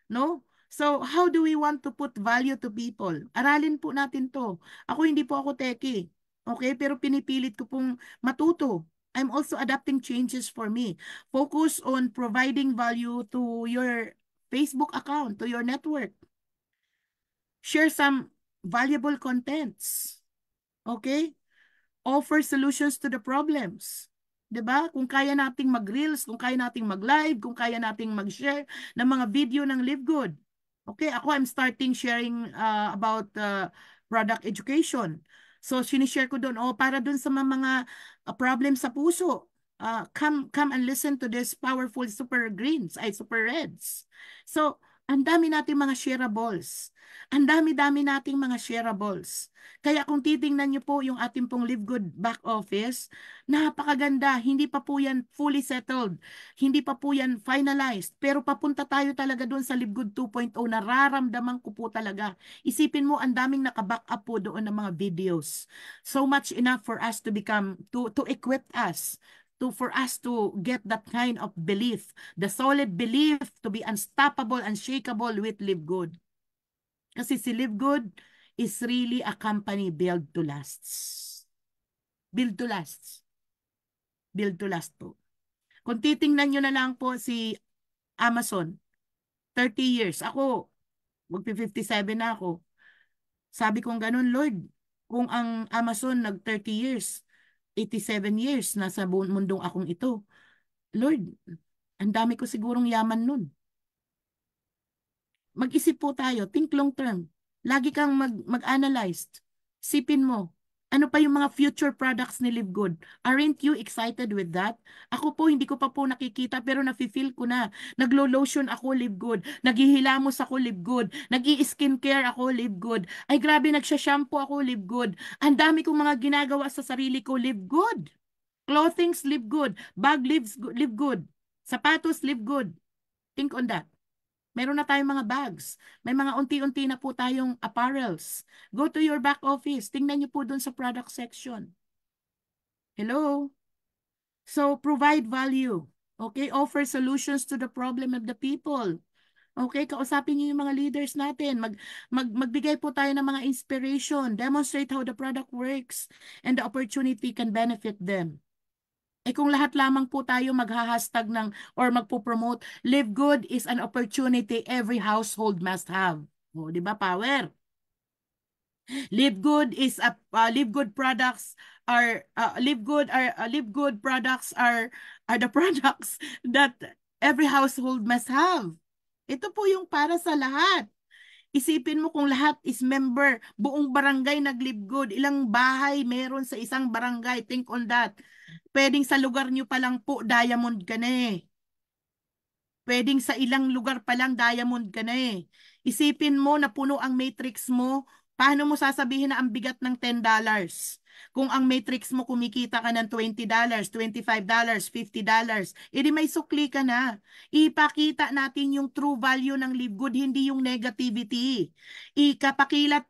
no? So, how do we want to put value to people? Aralin po natin to. Hindi po ako techie. Okay? Pero pinipilit ko pong matuto. I'm also adapting changes for me. Focus on providing value to your Facebook account, to your network. Share some valuable contents. Okay? Offer solutions to the problems. 'Di ba? Kung kaya nating mag-reels, kung kaya nating mag-live, kung kaya nating mag-share ng mga video ng Live Good. Okay, ako I'm starting sharing about product education. So sinishare ko doon para doon sa mga problem sa puso. Come and listen to this powerful super greens, super reds. So, ang dami nating mga shareables. Ang dami-dami nating mga shareables. Kaya kung titingnan niyo po yung ating pong Live Good back office, napakaganda. Hindi pa po yan fully settled. Hindi pa po yan finalized. Pero papunta tayo talaga doon sa Live Good 2.0. Nararamdaman ko po talaga. Isipin mo, ang daming nakaback up po doon ng mga videos. So much enough for us to equip us for us to get that kind of belief, the solid belief to be unstoppable, unshakable with Live Good. Kasi si Live Good is really a company built to last. Build to last. Build to last po. Kung titingnan nyo na lang po si Amazon, 30 years. Ako, magpi-57 na ako. Sabi kong ganun, Lord, kung ang Amazon nag-30 years, 87 years, nasa mundong akong ito, Lord, ang dami ko sigurong yaman nun. Mag-isip po tayo, think long term. Lagi kang mag-analyze. Sipin mo, ano pa yung mga future products ni Live Good? Aren't you excited with that? Ako po, hindi ko pa po nakikita pero nafe-feel ko na. Naglo-lotion ako, Live Good. Naghihilamos ako, Live Good. Nag-i-skincare ako, Live Good. Ay grabe, nagsha-shampoo ako, Live Good. Ang dami kong mga ginagawa sa sarili ko, Live Good. Clothings, Live Good. Bag, Live Good. Sapatos, Live Good. Think on that. Meron na tayong mga bags. May mga unti-unti na po tayong apparels. Go to your back office. Tingnan niyo po dun sa product section. Hello? So, provide value. Okay? Offer solutions to the problem of the people. Okay? Kausapin niyo yung mga leaders natin. Magbigay po tayo ng mga inspiration. Demonstrate how the product works and the opportunity can benefit them. Kung lahat lamang po tayo magha-hashtag or magpo-promote, Live Good is an opportunity every household must have. O, di ba, power? Live Good is a Live Good products Live Good products are the products that every household must have. Ito po yung para sa lahat. Isipin mo kung lahat is member, buong barangay nag-live good, ilang bahay meron sa isang barangay, think on that. Pwedeng sa lugar nyo pa lang po, diamond ka na eh. Pwedeng sa ilang lugar pa lang diamond ka na eh. Isipin mo na puno ang matrix mo, paano mo sasabihin na ang bigat ng $10? Kung ang matrix mo kumikita ka ng $20, $25, $50, edi may sukli ka na. Ipakita natin yung true value ng live good, hindi yung negativity. Ipakalat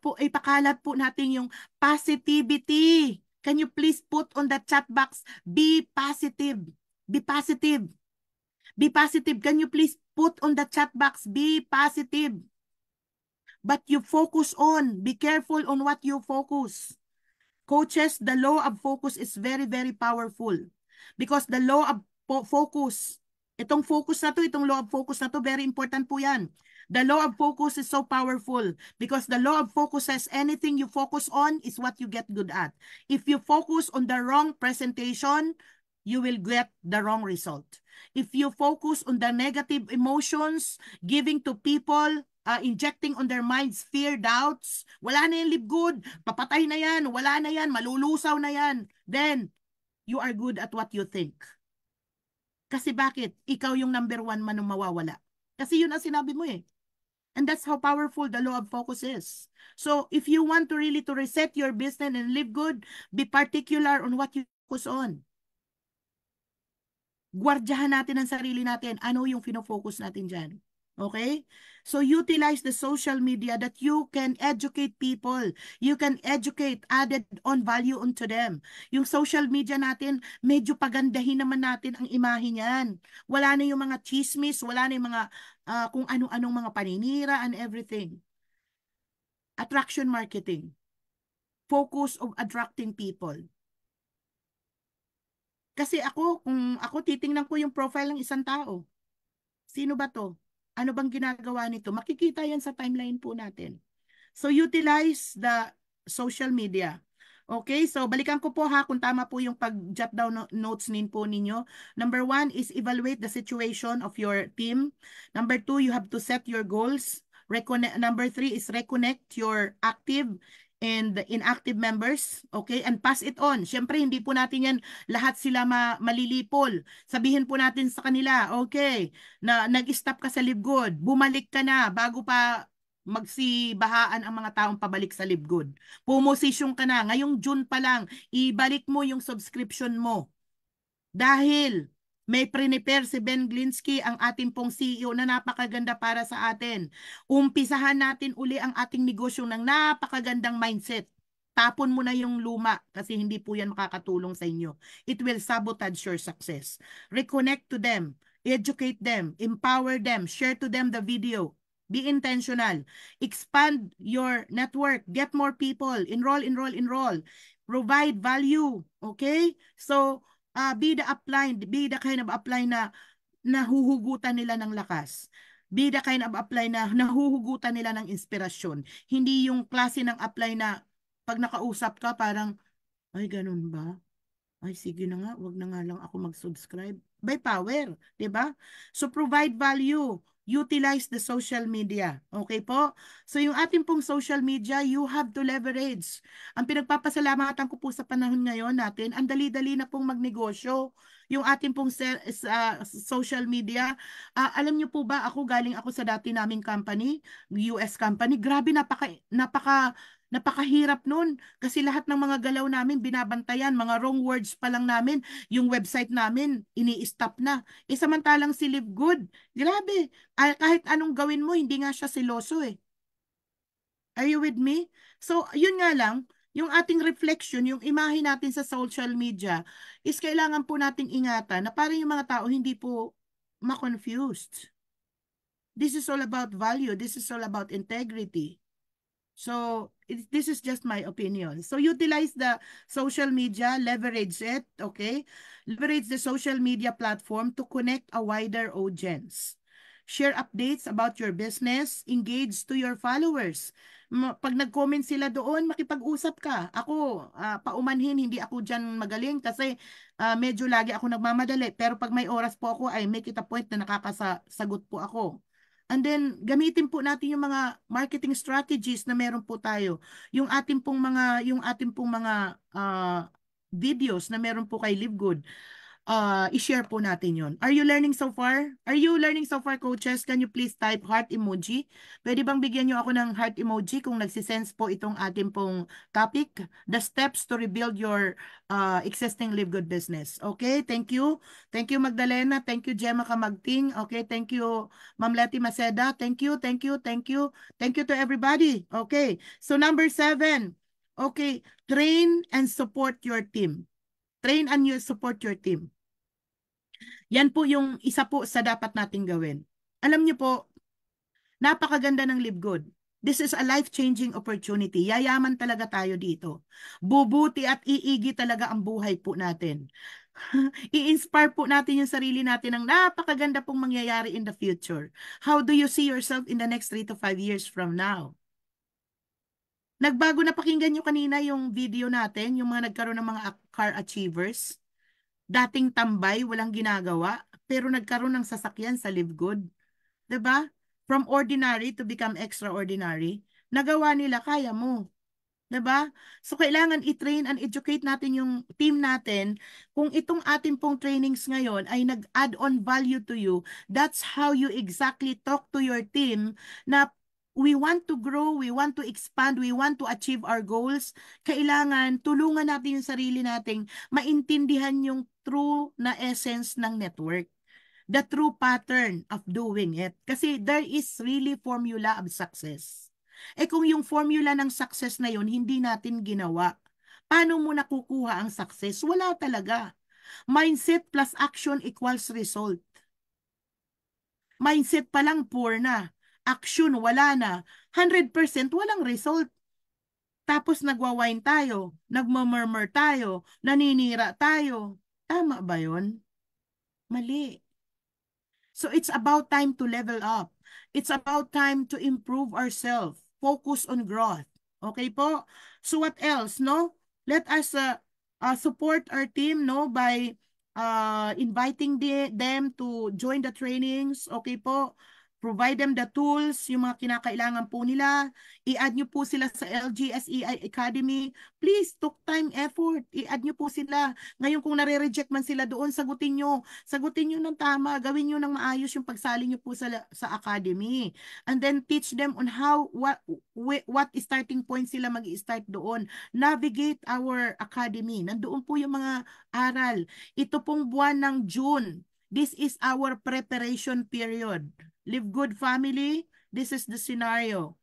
po natin yung positivity. Can you please put on the chat box, be positive. Be positive. Be positive. Can you please put on the chat box, be positive. But you focus on, be careful on what you focus. Coaches, the law of focus is very, very powerful. Because the law of focus, itong focus na to, itong law of focus na to, very important po yan. The law of focus is so powerful because the law of focus says anything you focus on is what you get good at. If you focus on the wrong presentation, you will get the wrong result. If you focus on the negative emotions, giving to people, injecting on their minds fear, doubts, wala na yan, live good, papatay na yan, wala na yan, malulusaw na yan, then you are good at what you think. Kasi bakit? Ikaw yung number one man ang mawawala. Kasi yun ang sinabi mo eh. And that's how powerful the law of focus is. So if you want to really to reset your business and live good, be particular on what you focus on. Guardiyahan natin ang sarili natin. Ano yung fino-focus natin dyan? Okay? So utilize the social media that you can educate people. You can educate, added on value onto them. Yung social media natin, medyo pagandahin naman natin ang imahe niyan. Wala na yung mga chismis, wala na yung mga kung ano-anong mga paninira and everything. Attraction marketing. Focus of attracting people. Kasi kung ako titingnan ko yung profile ng isang tao, sino ba to? Ano bang ginagawa nito? Makikita yan sa timeline po natin. So utilize the social media. Okay, so balikan ko po ha kung tama po yung pag-jot down notes po ninyo. Number 1 is evaluate the situation of your team. Number 2, you have to set your goals. Number 3 is reconnect your active and the inactive members, okay? And pass it on. Siyempre, hindi po natin yan lahat sila malilipol. Sabihin po natin sa kanila, okay, na nag-stop ka sa Live Good, bumalik ka na bago pa magsibahaan ang mga taong pabalik sa Live Good. Pumosisyon ka na. Ngayong June pa lang, ibalik mo yung subscription mo. Dahil may prepare si Ben Glinsky, ang ating pong CEO na napakaganda para sa atin. Umpisahan natin uli ang ating negosyo ng napakagandang mindset. Tapon mo na yung luma kasi hindi po yan makakatulong sa inyo. It will sabotage your success. Reconnect to them, educate them, empower them, share to them the video. Be intentional. Expand your network. Get more people. Enroll, enroll, enroll. Provide value. Okay? So, be the upline. Be the kind of upline na nahuhugutan nila ng lakas. Be the kind of upline na nahuhugutan nila ng inspirasyon. Hindi yung klase ng upline na pag nakausap ka parang, ay ganun ba? Ay sige na nga, wag na nga lang ako mag-subscribe. By power, 'di ba? So provide value. Utilize the social media. Okay po? So yung ating pong social media, you have to leverage. Ang pinagpapasalamatan ko po sa panahon ngayon natin, ang dali-dali na pong magnegosyo. Yung ating pong social media, alam niyo po ba, galing ako sa dati naming company, US company, grabe napakahirap nun kasi lahat ng mga galaw namin binabantayan, mga wrong words pa lang namin, yung website namin ini-stop na. Samantalang si Live Good, grabe, kahit anong gawin mo, hindi nga siya seloso eh. Are you with me? So, yun nga lang, yung ating reflection, yung imahe natin sa social media, is kailangan po nating ingatan na parang yung mga tao hindi po ma-confused. This is all about value. This is all about integrity. So, this is just my opinion. So, utilize the social media, leverage it, okay? Leverage the social media platform to connect a wider audience. share updates about your business, engage to your followers. Pag nag-comment sila doon, makipag-usap ka. Ako, paumanhin, hindi ako dyan magaling kasi medyo lagi ako nagmamadali. Pero pag may oras po ako, ay make it a point na nakakasagot po ako. And then, gamitin po natin yung mga marketing strategies na meron po tayo. Yung ating pong mga videos na meron po kay Live Good, i-share po natin yun. Are you learning so far? Are you learning so far, coaches? Can you please type heart emoji? Pwede bang bigyan nyo ako ng heart emoji kung nagsisense po itong ating pong topic? The steps to rebuild your existing Live Good business. Okay, thank you. Thank you, Magdalena. Thank you, Gemma Kamagting. Okay, thank you, Ma'am Letty Maceda. Thank you, thank you, thank you. Thank you to everybody. Okay, so number 7. Okay, train and support your team. Train and you support your team. Yan po yung isa po sa dapat nating gawin. Alam niyo po, napakaganda ng Live Good. This is a life-changing opportunity. Yayaman talaga tayo dito. Bubuti at iigi talaga ang buhay po natin. I-inspire po natin yung sarili natin ng napakaganda pong mangyayari in the future. How do you see yourself in the next 3 to 5 years from now? Nagbago na, pakinggan nyo kanina yung video natin, yung mga nagkaroon ng mga car achievers. Dating tambay, walang ginagawa, pero nagkaroon ng sasakyan sa Live Good. 'Di ba? From ordinary to become extraordinary. Nagawa nila, kaya mo. 'Di ba? So kailangan i-train and educate natin yung team natin. Kung itong ating pong trainings ngayon ay nag-add on value to you, that's how you exactly talk to your team na we want to grow, we want to expand, we want to achieve our goals. Kailangan tulungan natin yung sarili nating maintindihan yung true na essence ng network. The true pattern of doing it. Kasi there is really formula of success. Kung yung formula ng success na yun, hindi natin ginawa, paano mo nakukuha ang success? Wala talaga. Mindset plus action equals result. Mindset pa lang poor na. Action wala na. 100% walang result. Tapos nagwawine tayo, nagmamurmur tayo, naninira tayo. Tama ba yun? Mali. So it's about time to level up. It's about time to improve ourselves. Focus on growth. Okay po? So what else, no? Let us support our team, no, by inviting them to join the trainings. Okay po? Provide them the tools, yung mga kinakailangan po nila. I-add nyo po sila sa LGSEI Academy. Please, took time, effort. I-add nyo po sila. Ngayon kung nare-reject man sila doon, sagutin nyo. Sagutin nyo ng tama. Gawin nyo ng maayos yung pagsali nyo po sa academy. And then teach them on how, what starting point sila mag-start doon. Navigate our academy. Nandoon po yung mga aral. Ito pong buwan ng June. This is our preparation period. Live Good family, this is the scenario.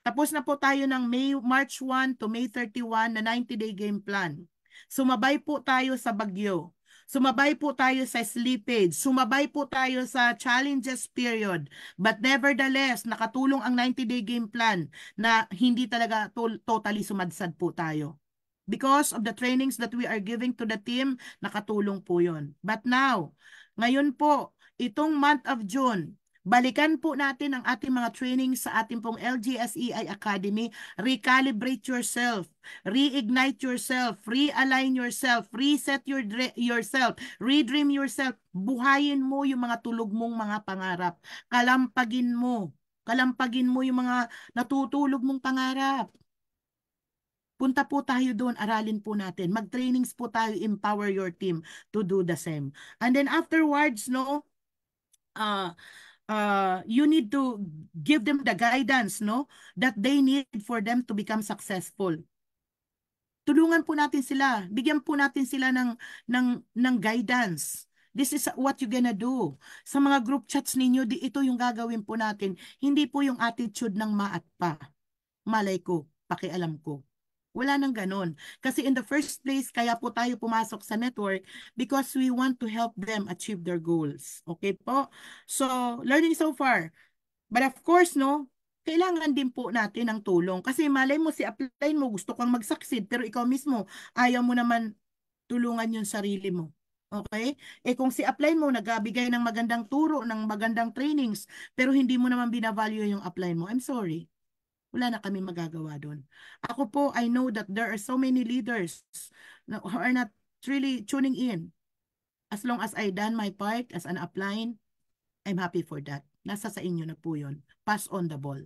Tapos na po tayo ng March 1 to May 31 na 90-day game plan. Sumabay po tayo sa bagyo. Sumabay po tayo sa slippage. Sumabay po tayo sa challenges period. But nevertheless, nakatulong ang 90-day game plan na hindi talaga totally sumadsad po tayo. Because of the trainings that we are giving to the team, nakatulong po yun. But now, ngayon po, itong month of June, balikan po natin ang ating mga training sa ating pong LGSEI Academy. Recalibrate yourself, reignite yourself, realign yourself, reset yourself, redream yourself. Buhayin mo yung mga tulog mong mga pangarap. Kalampagin mo. Kalampagin mo yung mga natutulog mong pangarap. Punta po tayo doon, aralin po natin. Mag-trainings po tayo, empower your team to do the same. And then afterwards, no, you need to give them the guidance, no, that they need for them to become successful. Tulungan po natin sila, bigyan po natin sila ng guidance. This is what you're gonna do. Sa mga group chats ninyo, ito yung gagawin po natin. Hindi po yung attitude ng ma at pa. Malay ko, pakialam ko. Wala nang ganon. Kasi in the first place, kaya po tayo pumasok sa network because we want to help them achieve their goals. Okay po? So, learning so far. But of course, no, kailangan din po natin ng tulong. Kasi malay mo, si-apply mo, gusto kang mag-succeed, pero ikaw mismo, ayaw mo naman tulungan yung sarili mo. Okay? Kung si upline mo nagbibigay ng magandang turo, ng magandang trainings, pero hindi mo naman binavalue yung upline mo, I'm sorry. Wala na kami magagawa doon. Ako po, I know that there are so many leaders who are not really tuning in. As long as I done my part as an upline, I'm happy for that. Nasa sa inyo na po yun. Pass on the ball.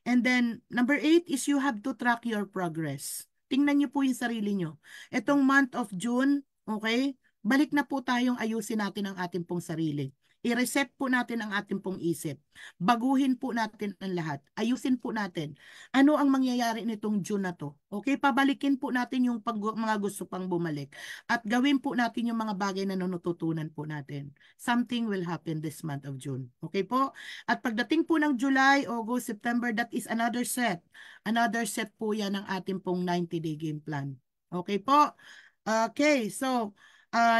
And then, number 8 is you have to track your progress. Tingnan niyo po yung sarili niyo. Itong month of June, okay, balik na po tayong ayusin natin ang ating pong sarili. I-reset po natin ang ating pong isip. Baguhin po natin ang lahat. Ayusin po natin. Ano ang mangyayari nitong June na to? Okay, pabalikin po natin yung mga gusto pang bumalik. At gawin po natin yung mga bagay na natutunan po natin. Something will happen this month of June. Okay po? At pagdating po ng July, August, September, that is another set. Another set po yan ng ating pong 90-day game plan. Okay po? Okay, so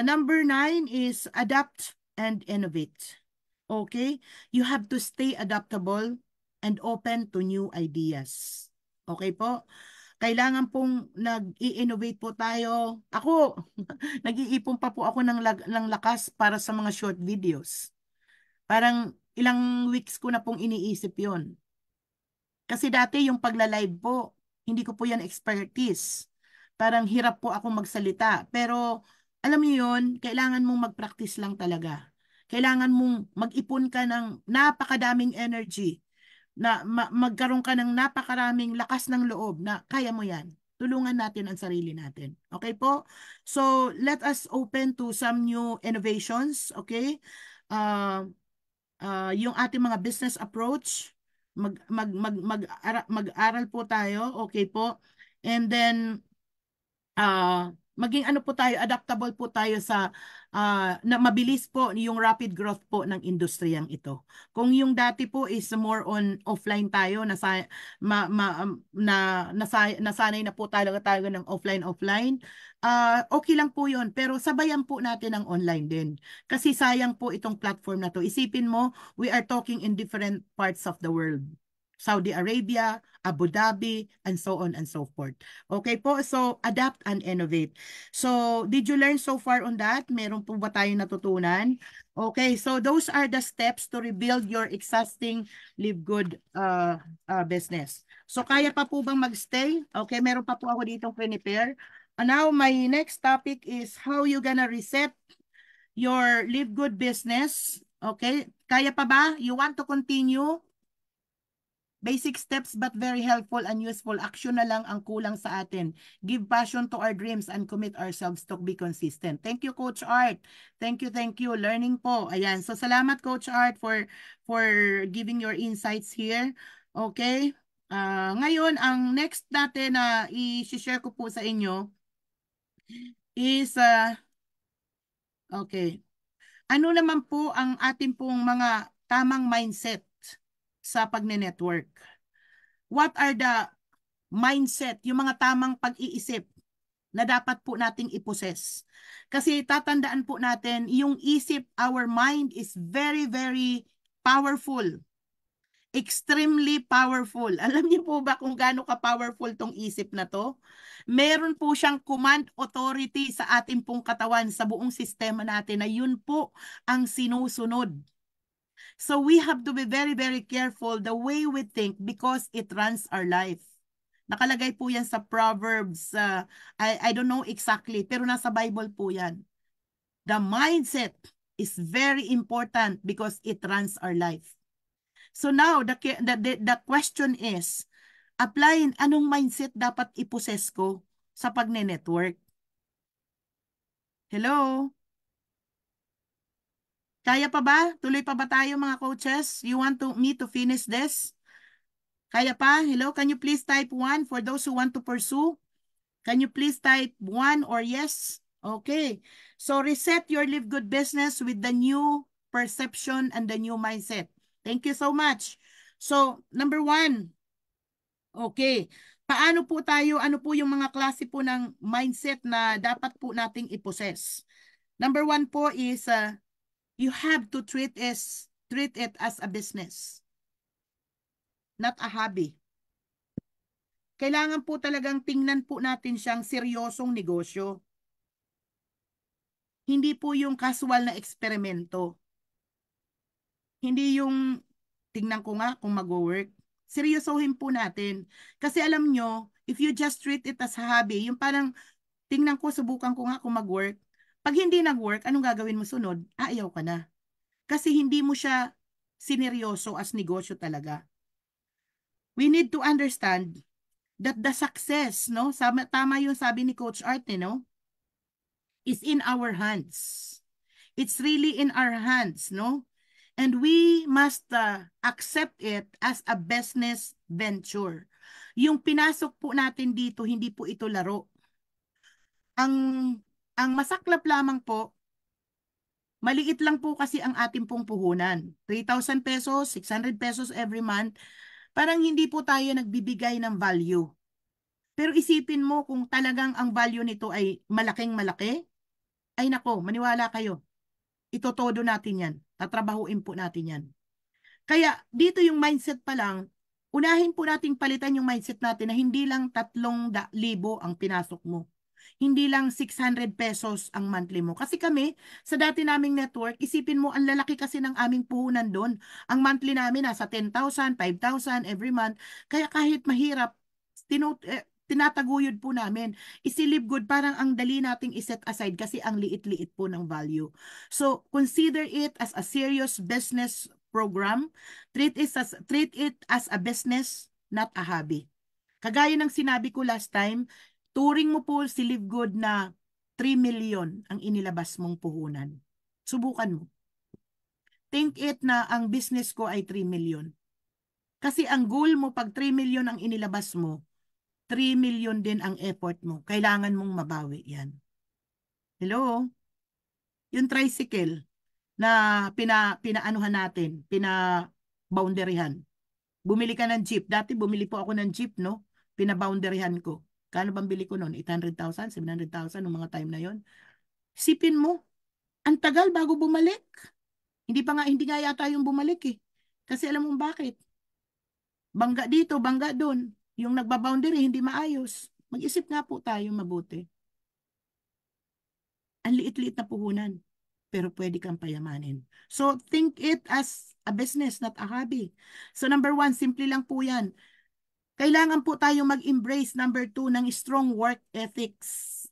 number 9 is adapt and innovate. Okay? You have to stay adaptable and open to new ideas. Okay po? Kailangan pong nag-i-innovate po tayo. Ako, nag-iipon pa po ako ng lakas para sa mga short videos. Parang ilang weeks ko na pong iniisip yon. Kasi dati yung pagla-live po, hindi ko po yan expertise. Parang hirap po akong magsalita. Pero alam niyo yun, kailangan mong mag-practice lang talaga. Kailangan mong mag-ipon ka ng napakadaming energy na magkaroon ka ng napakaraming lakas ng loob na kaya mo yan. Tulungan natin ang sarili natin. Okay po? So, let us open to some new innovations. Okay? Uh, yung ating mga business approach, mag-aral po tayo. Okay po? And then, maging ano po tayo, adaptable po tayo sa na mabilis po yung rapid growth po ng industriyang ito. Kung yung dati po is more on offline tayo, nasanay na po tayo ng offline, okay lang po yun. Pero sabayan po natin ang online din. Kasi sayang po itong platform na to. Isipin mo, we are talking in different parts of the world. Saudi Arabia, Abu Dhabi, and so on and so forth. Okay po, so adapt and innovate. So, did you learn so far on that? Meron po ba tayong natutunan? Okay, so those are the steps to rebuild your existing Live Good business. So, kaya pa po bang magstay? Okay, meron pa po ako ditong prepare. Now, my next topic is how you gonna reset your Live Good business. Okay, kaya pa ba? You want to continue? Basic steps but very helpful and useful. Action na lang ang kulang sa atin. Give passion to our dreams and commit ourselves to be consistent. Thank you, Coach Art. Thank you, thank you. Learning po. Ayan. So, salamat, Coach Art, for giving your insights here. Okay. Ngayon, ang next natin na i-share ko po sa inyo is, okay. Ano naman po ang ating pong mga tamang mindset sa pagne-network? What are the mindset, yung mga tamang pag-iisip na dapat po nating iposes? Kasi tatandaan po natin, yung isip, our mind is very, very powerful. Extremely powerful. Alam niyo po ba kung gaano ka-powerful tong isip na to? Meron po siyang command authority sa ating pong katawan, sa buong sistema natin na yun po ang sinusunod. So we have to be very, very careful the way we think because it runs our life. Nakalagay po yan sa Proverbs. I don't know exactly, pero nasa Bible po yan. The mindset is very important because it runs our life. So now, the question is, apply, anong mindset dapat iposes ko sa pagne-network? Hello? Kaya pa ba? Tuloy pa ba tayo mga coaches? You want me to finish this? Kaya pa? Hello? Can you please type 1 for those who want to pursue? Can you please type 1 or yes? Okay. So reset your Live Good business with the new perception and the new mindset. Thank you so much. So, number 1. Okay. Paano po tayo, ano po yung mga klase po ng mindset na dapat po nating iposes? Number 1 po is, you have to treat it as a business, not a hobby. Kailangan po talagang tingnan po natin siyang seryosong negosyo. Hindi po yung casual na eksperimento. Hindi yung tingnan ko nga kung mag-work. Seryosohin po natin. Kasi alam nyo, if you just treat it as a hobby, yung parang tingnan ko, subukan ko nga kung mag-work. Pag hindi nag-work, anong gagawin mo sunod? Ayaw ka na. Kasi hindi mo siya sineryoso as negosyo talaga. We need to understand that the success, no? Tama yung sabi ni Coach Art, no? Is in our hands. It's really in our hands, no? And we must accept it as a business venture. Yung pinasok po natin dito, hindi po ito laro. Ang ang masaklap lamang po, maliit lang po kasi ang ating pong puhunan. 3,000 pesos, 600 pesos every month. Parang hindi po tayo nagbibigay ng value. Pero isipin mo kung talagang ang value nito ay malaking malaki, ay nako, maniwala kayo. Itotodo natin yan. Tatrabahuin po natin yan. Kaya dito yung mindset pa lang, unahin po nating palitan yung mindset natin na hindi lang 3,000 ang pinasok mo. Hindi lang 600 pesos ang monthly mo. Kasi kami, sa dati naming network, isipin mo, ang lalaki kasi ng aming puhunan doon. Ang monthly namin nasa 10,000, 5,000 every month. Kaya kahit mahirap, tinataguyod po namin. Isilib good, parang ang dali nating iset aside kasi ang liit-liit po ng value. So, consider it as a serious business program. Treat it as a business, not a hobby. Kagaya ng sinabi ko last time, turing mo po si Live Good na 3 million ang inilabas mong puhunan. Subukan mo. Think it na ang business ko ay 3 million. Kasi ang goal mo pag 3 million ang inilabas mo, 3 million din ang effort mo. Kailangan mong mabawi yan. Hello? Yung tricycle na pinaanuhan natin, pina-boundaryhan. Bumili ka ng jeep. Dati bumili po ako ng jeep, no? Pina-boundaryhan ko. Kano bang bili ko noon? 800,000, 700,000 noong mga time na yon. Sipin mo, ang tagal bago bumalik. Hindi nga yata yung bumalik eh. Kasi alam mo bakit? Bangga dito, bangga doon. Yung nagbaboundary, hindi maayos. Mag-isip nga po tayo mabuti. Ang liit-liit na puhunan, pero pwede kang payamanin. So, think it as a business, not a hobby. So, number 1, simple lang po yan. Kailangan po tayo mag-embrace, number 2, ng strong work ethics.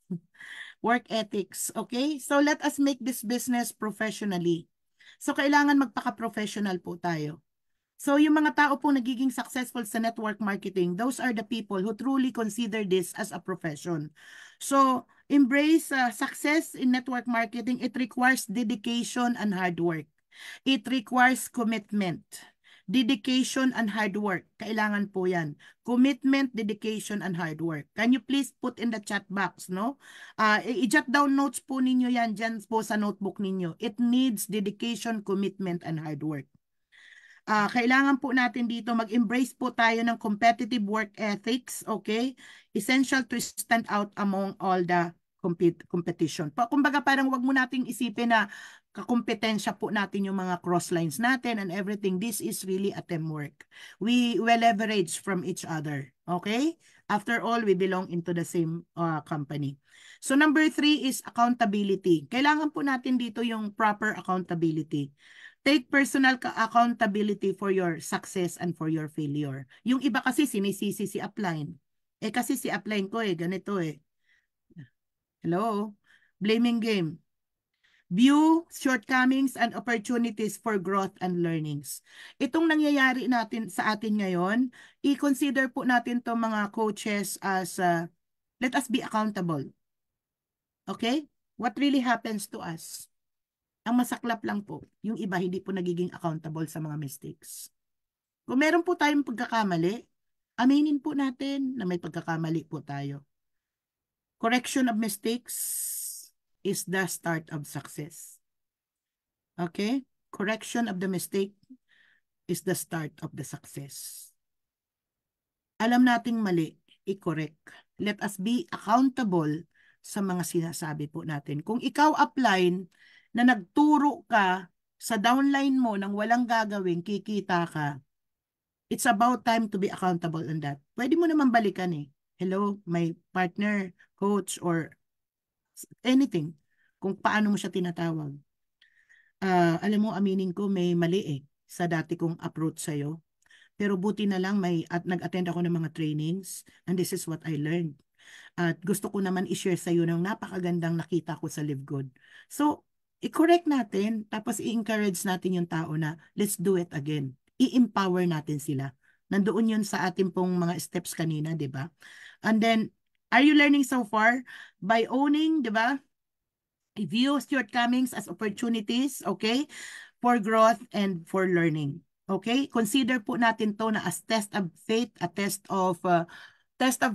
Work ethics, okay? So, let us make this business professionally. So, kailangan magpaka-professional po tayo. So, yung mga tao po nagiging successful sa network marketing, those are the people who truly consider this as a profession. So, embrace success in network marketing. It requires dedication and hard work. It requires commitment. Dedication and hard work. Kailangan po yan. Commitment, dedication, and hard work. Can you please put in the chat box, no? I-jot down notes po ninyo yan dyan po sa notebook ninyo. It needs dedication, commitment, and hard work. Kailangan po natin dito mag-embrace po tayo ng competitive work ethics, okay? Essential to stand out among all the competition. Kumbaga parang wag mo nating isipin na kakompetensya po natin yung mga cross lines natin and everything. This is really a teamwork. We will leverage from each other, okay? After all, we belong into the same company. So number 3 is accountability. Kailangan po natin dito yung proper accountability. Take personal accountability for your success and for your failure. Yung iba kasi sinisisi si upline. Kasi si upline ko ganito Hello? Blaming game. View shortcomings and opportunities for growth and learnings. Itong nangyayari natin sa atin ngayon, i-consider po natin to mga coaches as let us be accountable. Okay? What really happens to us? Ang masaklap lang po, yung iba hindi po nagiging accountable sa mga mistakes. Kung meron po tayong pagkakamali, aminin po natin na may pagkakamali po tayo. Correction of mistakes is the start of success. Okay? Correction of the mistake is the start of the success. Alam nating mali, i-correct. Let us be accountable sa mga sinasabi po natin. Kung ikaw upline na nagturo ka sa downline mo nang walang gagawin, kikita ka, it's about time to be accountable on that. Pwede mo naman balikan Hello, my partner, coach, or anything. kung paano mo siya tinatawag. Alam mo, aminin ko, may mali sa dati kong approach sa'yo. Pero buti na lang at nag-attend ako ng mga trainings and this is what I learned. At gusto ko naman i-share sa iyo ng napakagandang nakita ko sa Live Good. So, i-correct natin, tapos i-encourage natin yung tao na let's do it again. I-empower natin sila. Nandoon yun sa ating pong mga steps kanina, di ba? And then, are you learning so far? By owning, di ba? View shortcomings as opportunities, okay? For growth and for learning. Okay? Consider po natin to na as test of faith, a test of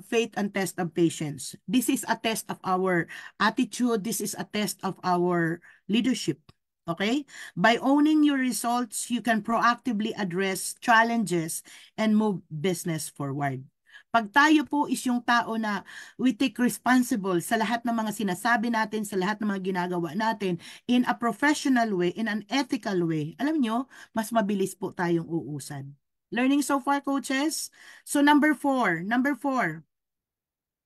faith and test of patience. This is a test of our attitude. This is a test of our leadership. Okay? By owning your results, you can proactively address challenges and move business forward. Pag tayo po is yung tao na we take responsible sa lahat ng mga sinasabi natin, sa lahat ng mga ginagawa natin in a professional way, in an ethical way, alam nyo, mas mabilis po tayong uusad. Learning so far, coaches? So number four.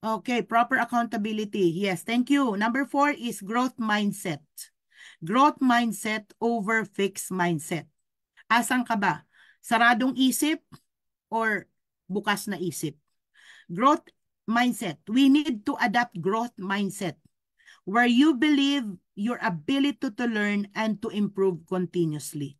Okay, proper accountability. Yes, thank you. Number 4 is growth mindset. Growth mindset over fixed mindset. Asan ka ba? Saradong isip or bukas na isip? Growth mindset. We need to adapt growth mindset where you believe your ability to learn and to improve continuously.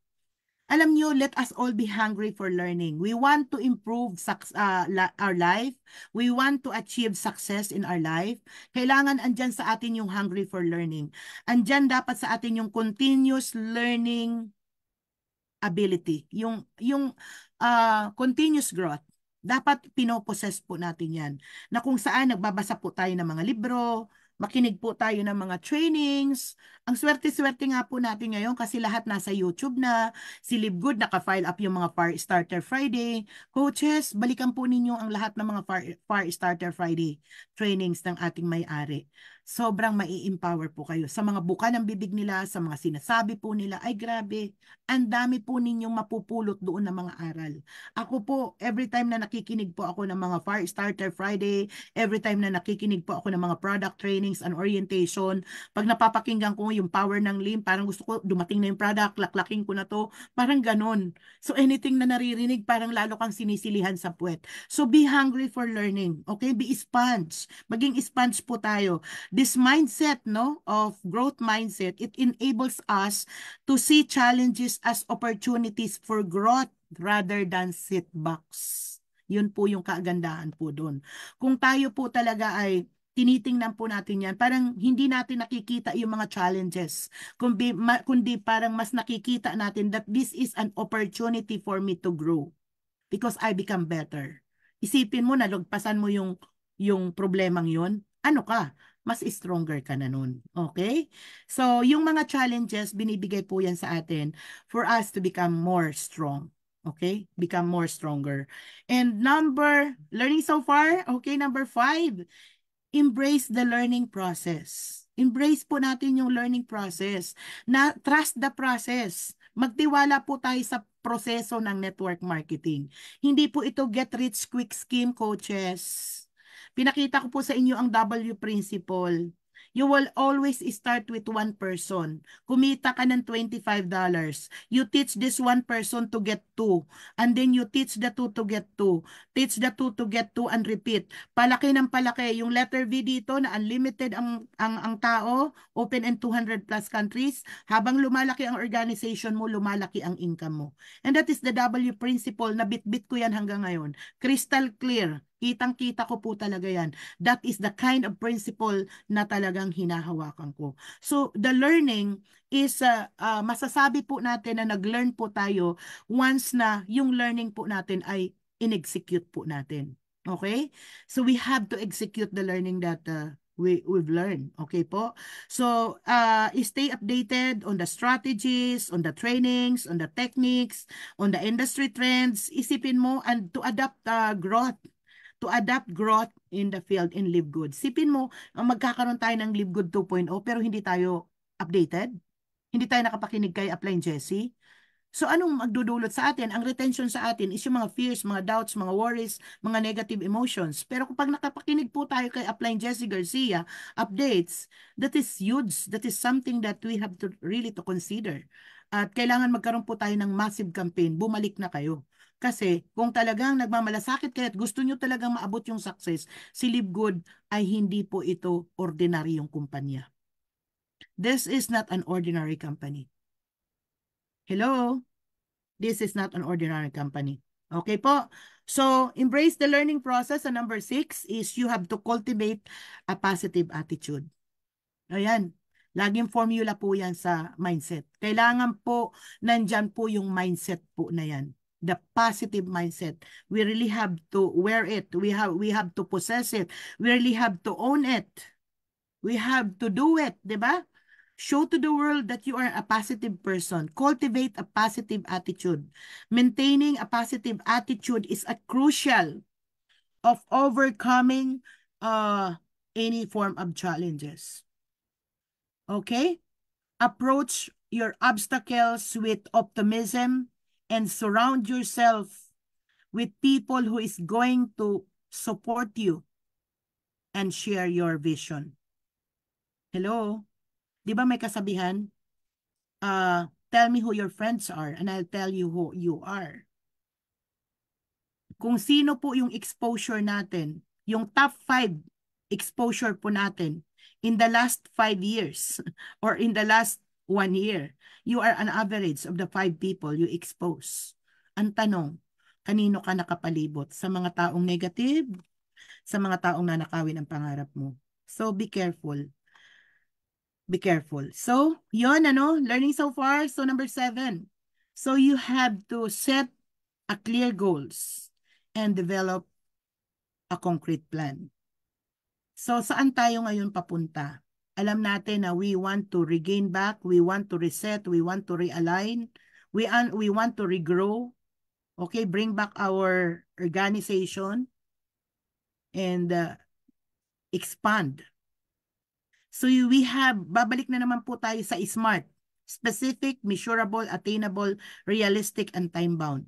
Alam nyo, let us all be hungry for learning. We want to improve our life. We want to achieve success in our life. Kailangan andyan sa atin yung hungry for learning. Andyan dapat sa atin yung continuous learning ability. Yung continuous growth. Dapat pinoposes po natin yan. Na kung saan nagbabasa po tayo ng mga libro, makinig po tayo ng mga trainings. Ang swerte-swerte nga po natin ngayon kasi lahat nasa YouTube na. Si Live Good naka-file up yung mga Fire Starter Friday. Coaches, balikan po ninyo ang lahat ng mga Fire Starter Friday trainings ng ating may-ari. Sobrang mai-empower po kayo. Sa mga buka ng bibig nila, sa mga sinasabi po nila, ay grabe, ang dami po ninyong mapupulot doon ng mga aral. Ako po, every time na nakikinig po ako ng mga Fire Starter Friday, every time na nakikinig po ako ng mga product trainings and orientation, pag napapakinggan ko yung power ng limb, parang gusto ko dumating na yung product, laklaking ko na to, parang ganon. So anything na naririnig, parang lalo kang sinisilihan sa puwet. So be hungry for learning, okay? Be sponge. Maging sponge po tayo. This mindset, no, of growth mindset, it enables us to see challenges as opportunities for growth rather than setbacks. Yun po yung kagandahan po doon. Kung tayo po talaga ay tinitingnan po natin yan, parang hindi natin nakikita yung mga challenges, kundi parang mas nakikita natin that this is an opportunity for me to grow because I become better. Isipin mo, nalagpasan mo yung problemang yun, ano ka? Mas stronger ka na nun. Okay? So, yung mga challenges, binibigay po yan sa atin for us to become more strong. Okay? Become more stronger. And learning so far, okay, number 5, embrace the learning process. Embrace po natin yung learning process. Trust the process. Magtiwala po tayo sa proseso ng network marketing. Hindi po ito get rich quick scheme, coaches. Pinakita ko po sa inyo ang W principle. You will always start with one person. Kumita ka ng $25. You teach this one person to get 2. And then you teach the 2 to get 2. Teach the 2 to get 2 and repeat. Palaki ng palaki. Yung letter V dito na unlimited ang tao, open in 200 plus countries. Habang lumalaki ang organization mo, lumalaki ang income mo. And that is the W principle na bit-bit ko yan hanggang ngayon. Crystal clear. Kitang-kita ko po talaga yan. That is the kind of principle na talagang hinahawakan ko. So, the learning is, masasabi po natin na nag-learn po tayo once na yung learning po natin ay in-execute po natin. Okay? So, we have to execute the learning that we've learned. Okay po? So, stay updated on the strategies, on the trainings, on the techniques, on the industry trends. Isipin mo and to adapt growth in the field in Live Good. Sipin mo, magkakaroon tayo ng Live Good 2.0 pero hindi tayo updated. Hindi tayo nakapakinig kay Upline Jessie. So anong magdudulot sa atin? Ang retention sa atin is yung mga fears, mga doubts, mga worries, mga negative emotions. Pero kapag nakapakinig po tayo kay Upline Jessie Garcia, updates, that is huge. That is something that we have to really to consider. At kailangan magkaroon po tayo ng massive campaign. Bumalik na kayo. Kasi kung talagang nagmamalasakit kayo at gusto nyo talagang maabot yung success, si Live Good ay hindi po ito ordinaryong kumpanya. This is not an ordinary company. Hello? This is not an ordinary company. Okay po? So, embrace the learning process. And number 6 is you have to cultivate a positive attitude. Ayan. Laging formula po yan sa mindset. Kailangan po, nandyan po yung mindset po na yan. The positive mindset. We really have to wear it. We have to possess it. We really have to own it. We have to do it. Diba? Show to the world that you are a positive person. Cultivate a positive attitude. Maintaining a positive attitude is a crucial of overcoming any form of challenges. Okay? Approach your obstacles with optimism and surround yourself with people who is going to support you and share your vision. Hello? Di ba may kasabihan? Tell me who your friends are and I'll tell you who you are. Kung sino po yung exposure natin, yung top 5 exposure po natin in the last 5 years or in the last 1 year, you are an average of the 5 people you expose. Ang tanong, kanino ka nakapalibot? Sa mga taong negative? Sa mga taong nanakawin ang pangarap mo? So be careful. Be careful. So, yun, learning so far. So, number 7. So, you have to set a clear goals and develop a concrete plan. So, saan tayo ngayon papunta? Alam natin na we want to regain back, we want to reset, we want to realign, we want to regrow, okay, bring back our organization and expand. So babalik na naman po tayo sa SMART. Specific, measurable, attainable, realistic, and time-bound.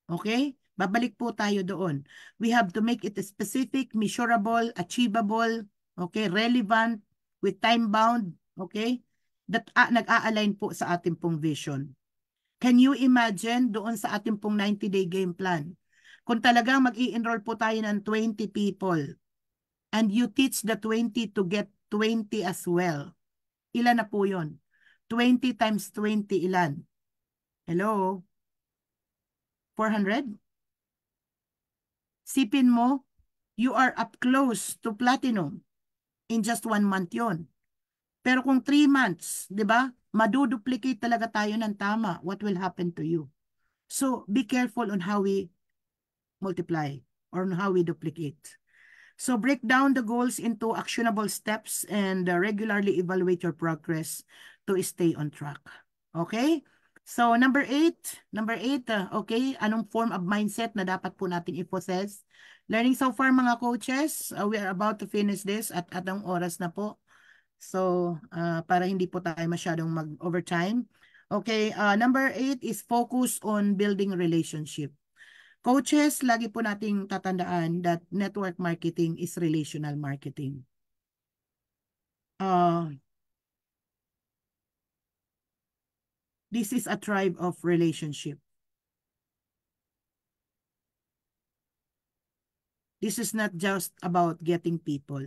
Okay? Babalik po tayo doon. We have to make it specific, measurable, achievable, okay, relevant, with time-bound, okay? That nag-a-align po sa ating pong vision. Can you imagine doon sa ating pong 90-day game plan? Kung talagang mag-i-enroll po tayo ng 20 people and you teach the 20 to get 20 as well. Ilan na po yun? 20 times 20, ilan? Hello? 400? Sipin mo, you are up close to platinum in just 1 month yon. Pero kung 3 months, di ba? Maduduplicate talaga tayo ng tama. What will happen to you? So, be careful on how we multiply or on how we duplicate. So break down the goals into actionable steps and regularly evaluate your progress to stay on track. Okay? So number 8, okay, anong form of mindset na dapat po natin i-possess? Learning so far mga coaches, we are about to finish this at atong oras na po. So para hindi po tayo masyadong mag-overtime. Okay, number 8 is focus on building relationship. Coaches, lagi po nating tatandaan that network marketing is relational marketing. This is a tribe of relationship. This is not just about getting people.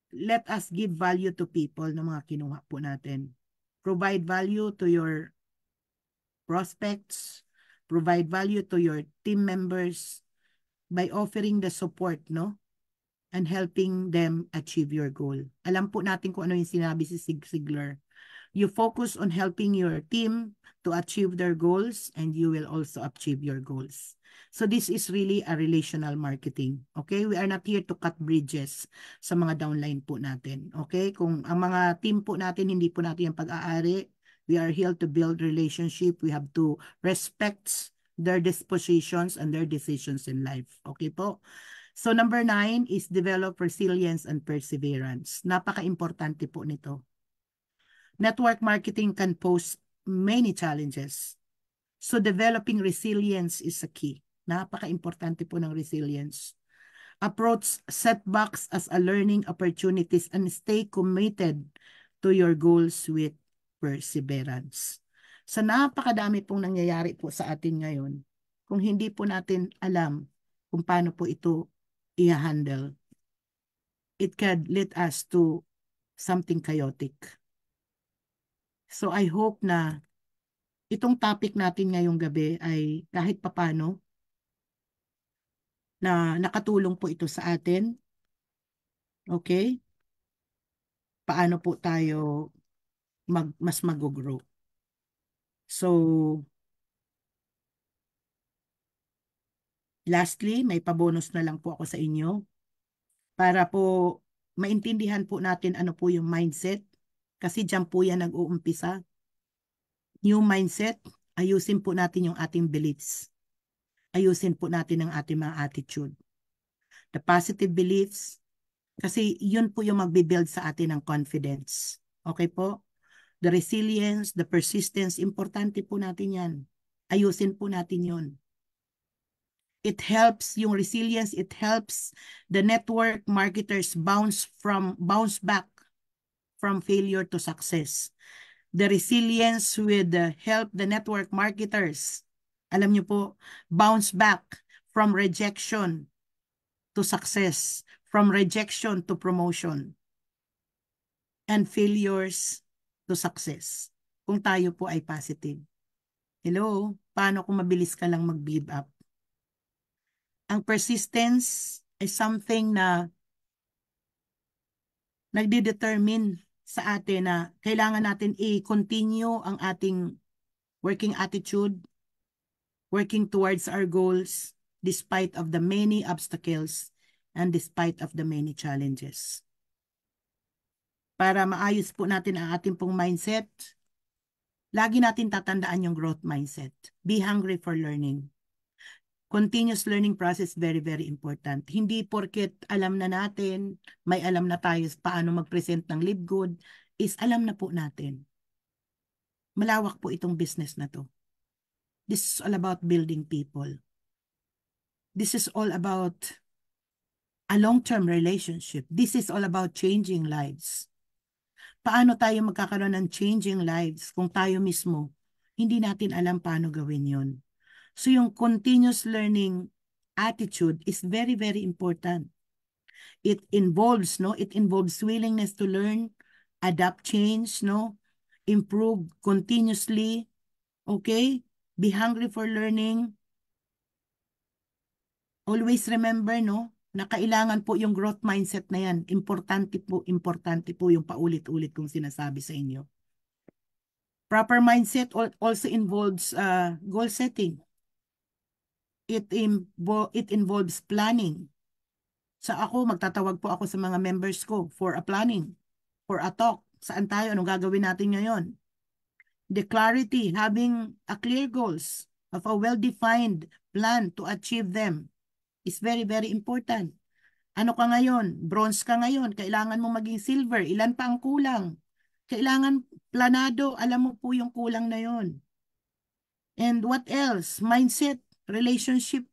Let us give value to people na mga kinuha po natin. Provide value to your prospects, provide value to your team members by offering the support, no? And helping them achieve your goal. Alam po natin kung ano yung sinabi si Zig Ziglar. You focus on helping your team to achieve their goals and you will also achieve your goals. So this is really a relational marketing. Okay? We are not here to cut bridges sa mga downline po natin. Okay? Kung ang mga team po natin, hindi po natin yung pag-aari, we are here to build relationship. We have to respect their dispositions and their decisions in life. Okay po? So number 9 is develop resilience and perseverance. Napaka-importante po nito. Network marketing can pose many challenges. So developing resilience is a key. Napaka-importante po ng resilience. Approach setbacks as a learning opportunities and stay committed to your goals with perseverance. Sa napakadami pong nangyayari po sa atin ngayon, kung hindi po natin alam kung paano po ito i-handle, it can lead us to something chaotic. So I hope na itong topic natin ngayong gabi ay kahit papano na nakatulong po ito sa atin. Okay? Paano po tayo mas mag-grow. So, lastly, may pabonus na lang po ako sa inyo para po maintindihan po natin ano po yung mindset kasi dyan po yan nag-uumpisa. New mindset, ayusin po natin yung ating beliefs. Ayusin po natin ang ating mga attitude. The positive beliefs, kasi yun po yung magbibuild sa atin ng confidence. Okay po? The resilience, the persistence, importante po natin yan. Ayusin po natin yun. It helps yung resilience, it helps the network marketers bounce back from failure to success. The resilience will help the network marketers, alam niyo po, bounce back from rejection to success, from rejection to promotion, and failures to success. Kung tayo po ay positive. Hello, paano kung mabilis ka lang mag-give up? Ang persistence is something na nagde-determine sa atin na kailangan natin i-continue ang ating working attitude, working towards our goals, despite of the many obstacles and despite of the many challenges. Para maayos po natin ang ating pong mindset, lagi natin tatandaan yung growth mindset. Be hungry for learning. Continuous learning process, very, very important. Hindi porket alam na natin, may alam na tayo paano mag-present ng live good, is alam na po natin. Malawak po itong business na to. This is all about building people. This is all about a long-term relationship. This is all about changing lives. Paano tayo magkakaroon ng changing lives kung tayo mismo hindi natin alam paano gawin yun? So yung continuous learning attitude is very, very important. It involves willingness to learn, adapt, change, improve continuously, okay? Be hungry for learning. Always remember, na kailangan po yung growth mindset na yan. Importante po yung paulit-ulit kong sinasabi sa inyo. Proper mindset also involves goal setting. It involves planning. Magtatawag po ako sa mga members ko for a planning, for a talk. Saan tayo? Anong gagawin natin ngayon? The clarity, having a clear goals of a well-defined plan to achieve them is very, very important. Ano ka ngayon? Bronze ka ngayon. Kailangan mo maging silver. Ilan pa ang kulang? Kailangan planado. Alam mo po yung kulang na yon. And what else? Mindset, relationship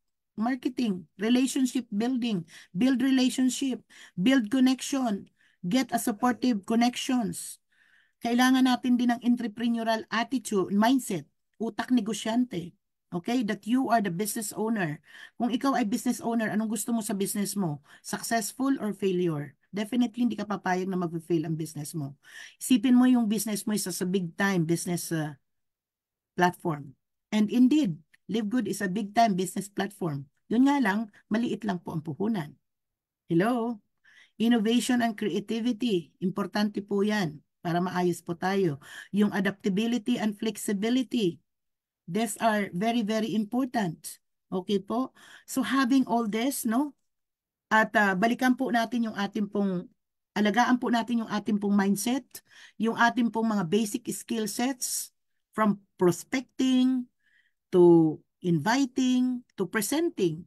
marketing, relationship building, build relationship, build connection, get a supportive connections. Kailangan natin din ng entrepreneurial attitude, mindset, utak negosyante. Okay? That you are the business owner. Kung ikaw ay business owner, anong gusto mo sa business mo? Successful or failure? Definitely hindi ka papayag na mag-fail ang business mo. Isipin mo yung business mo isa sa big time business platform. And indeed, Live Good is a big time business platform. Yun nga lang, maliit lang po ang puhunan. Hello? Innovation and creativity. Importante po yan para maayos po tayo. Yung adaptability and flexibility. These are very, very important. Okay po? So having all this, At balikan po natin yung ating pong, alagaan po natin yung ating pong mindset, yung ating pong mga basic skill sets, from prospecting, to inviting, to presenting,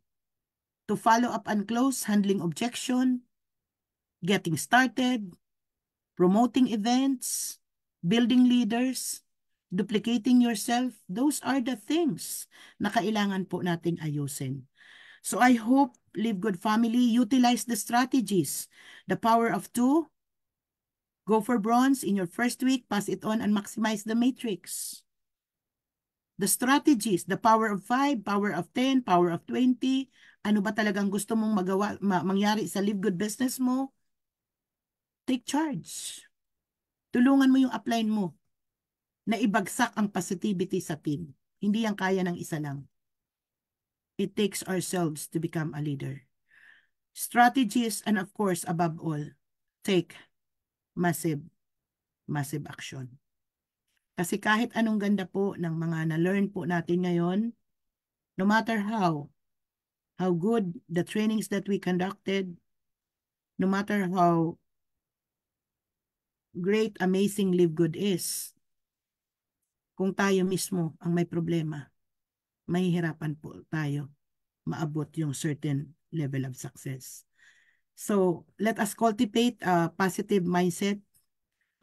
to follow up and close, handling objection, getting started, promoting events, building leaders. duplicating yourself, those are the things na kailangan po nating ayusin. So I hope, Live Good Family, utilize the strategies. The power of 2, go for bronze in your first week, pass it on and maximize the matrix. The strategies, the power of 5, power of 10, power of 20, ano ba talagang gusto mong mangyari sa Live Good business mo? Take charge. Tulungan mo yung upline mo na ibagsak ang positivity sa team. Hindi yan kaya ng isa lang. It takes ourselves to become a leader. Strategies, and of course, above all, take massive action. Kasi kahit anong ganda po ng mga na-learn po natin ngayon, no matter how good the trainings that we conducted, no matter how great, amazing Live Good is, kung tayo mismo ang may problema, mahihirapan po tayo maabot yung certain level of success. So, let us cultivate a positive mindset,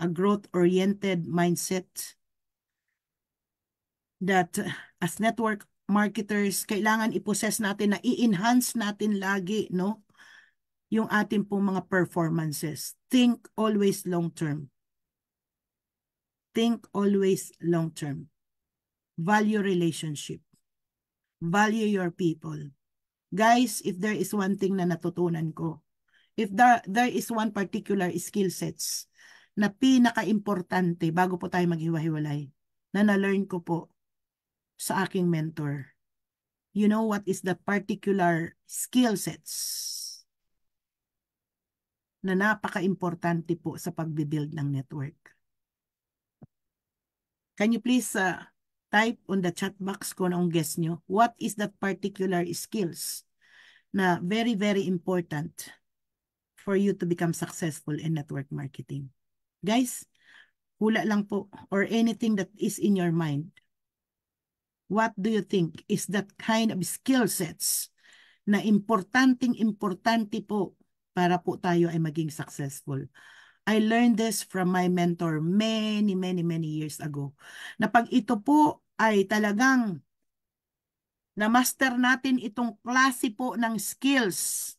a growth-oriented mindset that as network marketers, kailangan i-possess natin na i-enhance natin lagi, no? Yung ating pong mga performances. Think always long-term. Think always long-term. Value relationship. Value your people. Guys, if there is one thing na natutunan ko, if there is one particular skill sets na pinaka-importante bago po tayo maghiwa-hiwalay, na na-learn ko po sa aking mentor, you know what is the particular skill sets na napaka-importante po sa pagbibuild ng network? Can you please type on the chat box kung anong guess nyo? What is that particular skills na very, very important for you to become successful in network marketing? Guys, hula lang po, or anything that is in your mind. What do you think is that kind of skill sets na importante po para po tayo ay maging successful? I learned this from my mentor many years ago. Na pag ito po ay talagang na-master natin itong klase po ng skills,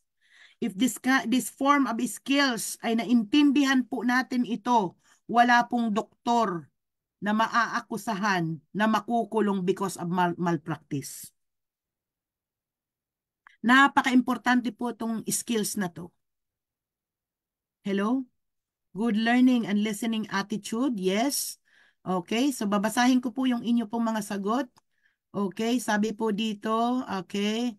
if this form of skills ay naintindihan po natin ito, wala pong doktor na maaakusahan na makukulong because of malpractice. Napaka-importante po itong skills na to. Hello? Good learning and listening attitude, yes. Okay, so babasahin ko po yung inyo pong mga sagot. Okay, sabi po dito, okay.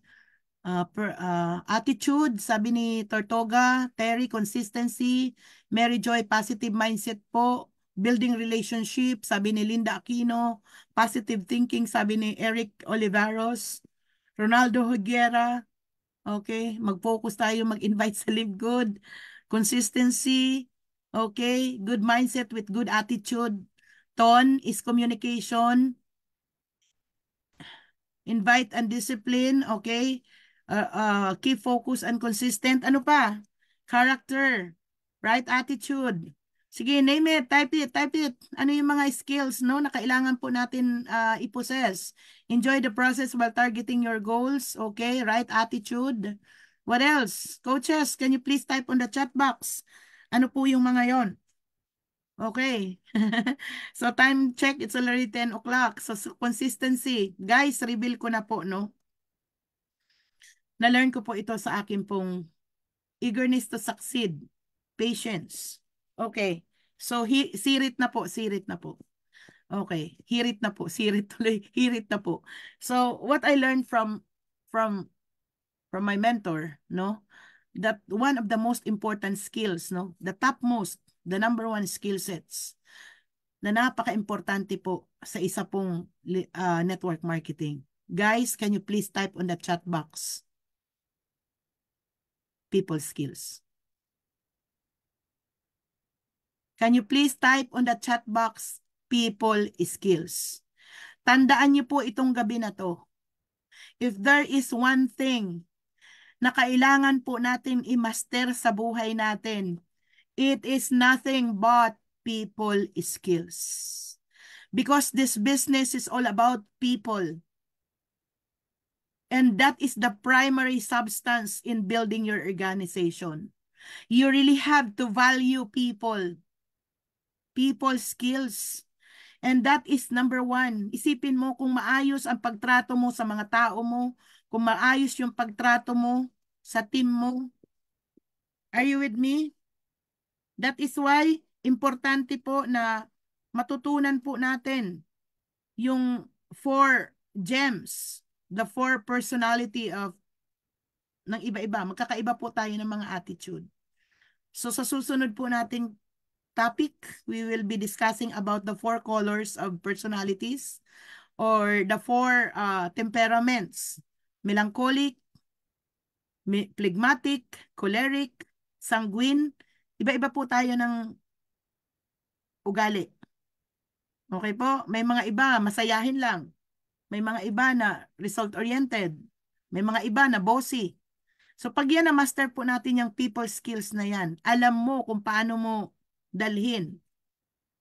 Attitude, sabi ni Tortoga, Terry, consistency, Mary Joy, positive mindset po, building relationship, sabi ni Linda Aquino, positive thinking, sabi ni Eric Oliveros, Ronaldo Higuera, okay, mag-focus tayo, mag-invite sa Live Good, consistency, okay, good mindset with good attitude, Ton is communication, invite and discipline, okay? Keep focus and consistent. Ano pa? Character, right attitude. Sige, name it, type it. Ano yung mga skills, no, na kailangan po natin i-possess? Enjoy the process while targeting your goals, okay? Right attitude. What else? Coaches, can you please type on the chat box? Ano po yung mga yon? Okay. So time check, it's already 10 o'clock. So consistency. Guys, reveal ko na po, no? Na-learn ko po ito sa akin pong eagerness to succeed. Patience. Okay. So sirit na po, sirit na po. Okay. Hirit na po, sirit tuloy. Hirit na po. So what I learned from my mentor, no? That one of the most important skills, no? The topmost, the number one skill sets na napaka-importante po sa isa pong network marketing. Guys, can you please type on the chat box? People skills. Can you please type on the chat box? People skills. Tandaan niyo po itong gabi na to. If there is one thing na kailangan po natin i-master sa buhay natin, it is nothing but people skills. because this business is all about people. And that is the primary substance in building your organization. You really have to value people, people skills. And that is number one. Isipin mo kung maayos ang pagtrato mo sa mga tao mo, kung maayos yung pagtrato mo sa team mo. Are you with me? That is why importante po na matutunan po natin yung 4 gems, the 4 personality of ng iba-iba. Magkakaiba po tayo ng mga attitude. So sa susunod po nating topic, we will be discussing about the 4 colors of personalities or the 4 temperaments. Melancholic, phlegmatic, choleric, sanguine. Iba-iba po tayo ng ugali. Okay po? May mga iba, masayahin lang. May mga iba na result-oriented. May mga iba na bossy. So pag yan na-master po natin yung people skills na yan, alam mo kung paano mo dalhin.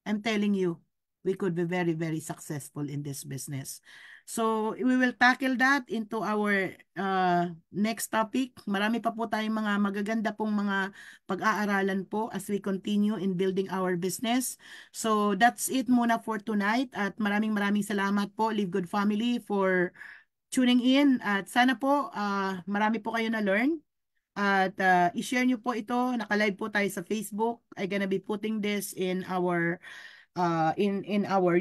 I'm telling you, we could be very, very successful in this business. So we will tackle that into our next topic. Marami pa po tayong mga magaganda pong mga pag-aaralan po as we continue in building our business. So that's it muna for tonight. At maraming salamat po, Live Good Family, for tuning in. At sana po marami po kayo na-learn. At i-share nyo po ito. Naka-live po tayo sa Facebook. I'm gonna be putting this in our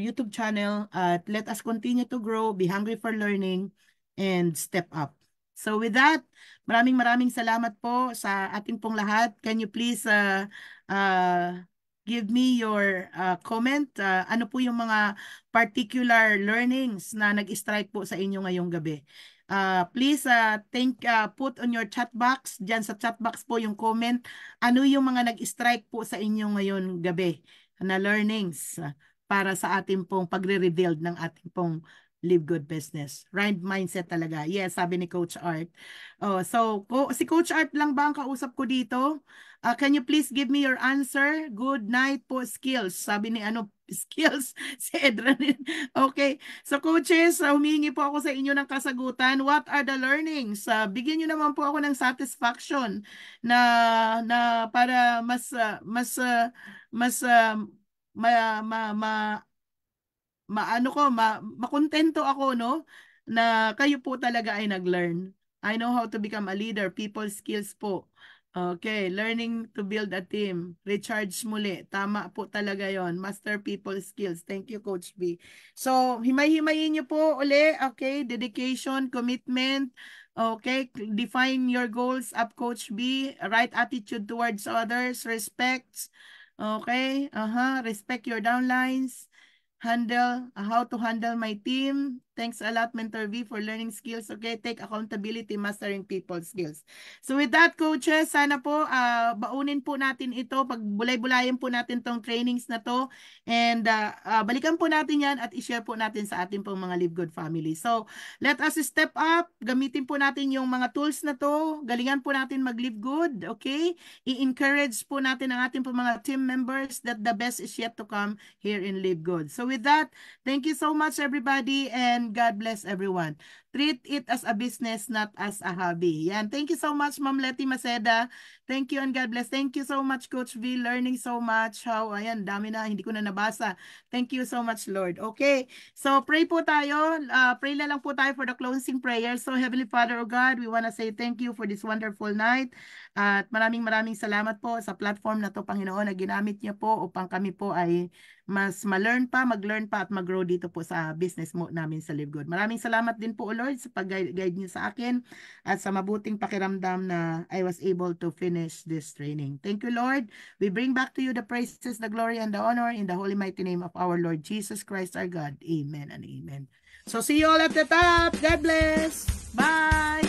YouTube channel. At let us continue to grow, be hungry for learning, and step up. So with that, maraming salamat po sa ating pong lahat. Can you please give me your comment? Ano po yung mga particular learnings na nag-strike po sa inyo ngayong gabi? Please put on your chat box. Diyan sa chat box po yung comment. Ano yung mga nag-strike po sa inyo ngayon gabi na learnings para sa ating pong pagre-rebuild ng ating pong Live Good business. Right mindset talaga. Yes, sabi ni Coach Art. Oh, so si Coach Art lang ba ang kausap ko dito? Can you please give me your answer? Good night po, skills. Sabi ni skills si Edran. Okay. So coaches, humingi po ako sa inyo ng kasagutan. What are the learnings? Bigyan niyo naman po ako ng satisfaction na para mas makontento ako, no? Na kayo po talaga ay nag-learn. I know how to become a leader, people skills po. Okay, learning to build a team. Recharge muli. Tama po talaga yon. Master people skills. Thank you, Coach B. So, himay-himayin niyo po uli. Okay, dedication, commitment. Okay, define your goals up, Coach B. Right attitude towards others. Respect. Okay, respect your downlines. How to handle my team. Thanks a lot, Mentor V, for learning skills. Okay, take accountability, mastering people skills. So with that, coaches, sana po baunin po natin ito, pagbulay-bulayan po natin tong trainings na to, and balikan po natin yan at i-share po natin sa ating pong mga Live Good family. So let us step up, gamitin po natin yung mga tools na to, galingan po natin mag-live good, okay? I-encourage po natin ang ating pong mga team members that the best is yet to come here in Live Good. So with that, thank you so much everybody and God bless everyone. Treat it as a business, not as a hobby. Yan. Thank you so much, Ma'am Letty Maceda. Thank you and God bless. Thank you so much, Coach V. Learning so much. Ayan, dami na, hindi ko na nabasa. Thank you so much, Lord. Okay, so pray po tayo. Pray na lang po tayo for the closing prayer. So Heavenly Father, oh God, we want to say thank you for this wonderful night. At maraming salamat po sa platform na to, Panginoon, na ginamit niyo po upang kami po ay mas mag-learn pa at mag-grow dito po sa business mo namin sa Live Good. Maraming salamat din po, Lord, sa pag-guide niyo sa akin at sa mabuting pakiramdam na I was able to finish this training. Thank you, Lord. We bring back to you the praises, the glory, and the honor in the holy mighty name of our Lord Jesus Christ, our God. Amen and amen. So see you all at the top. God bless. Bye.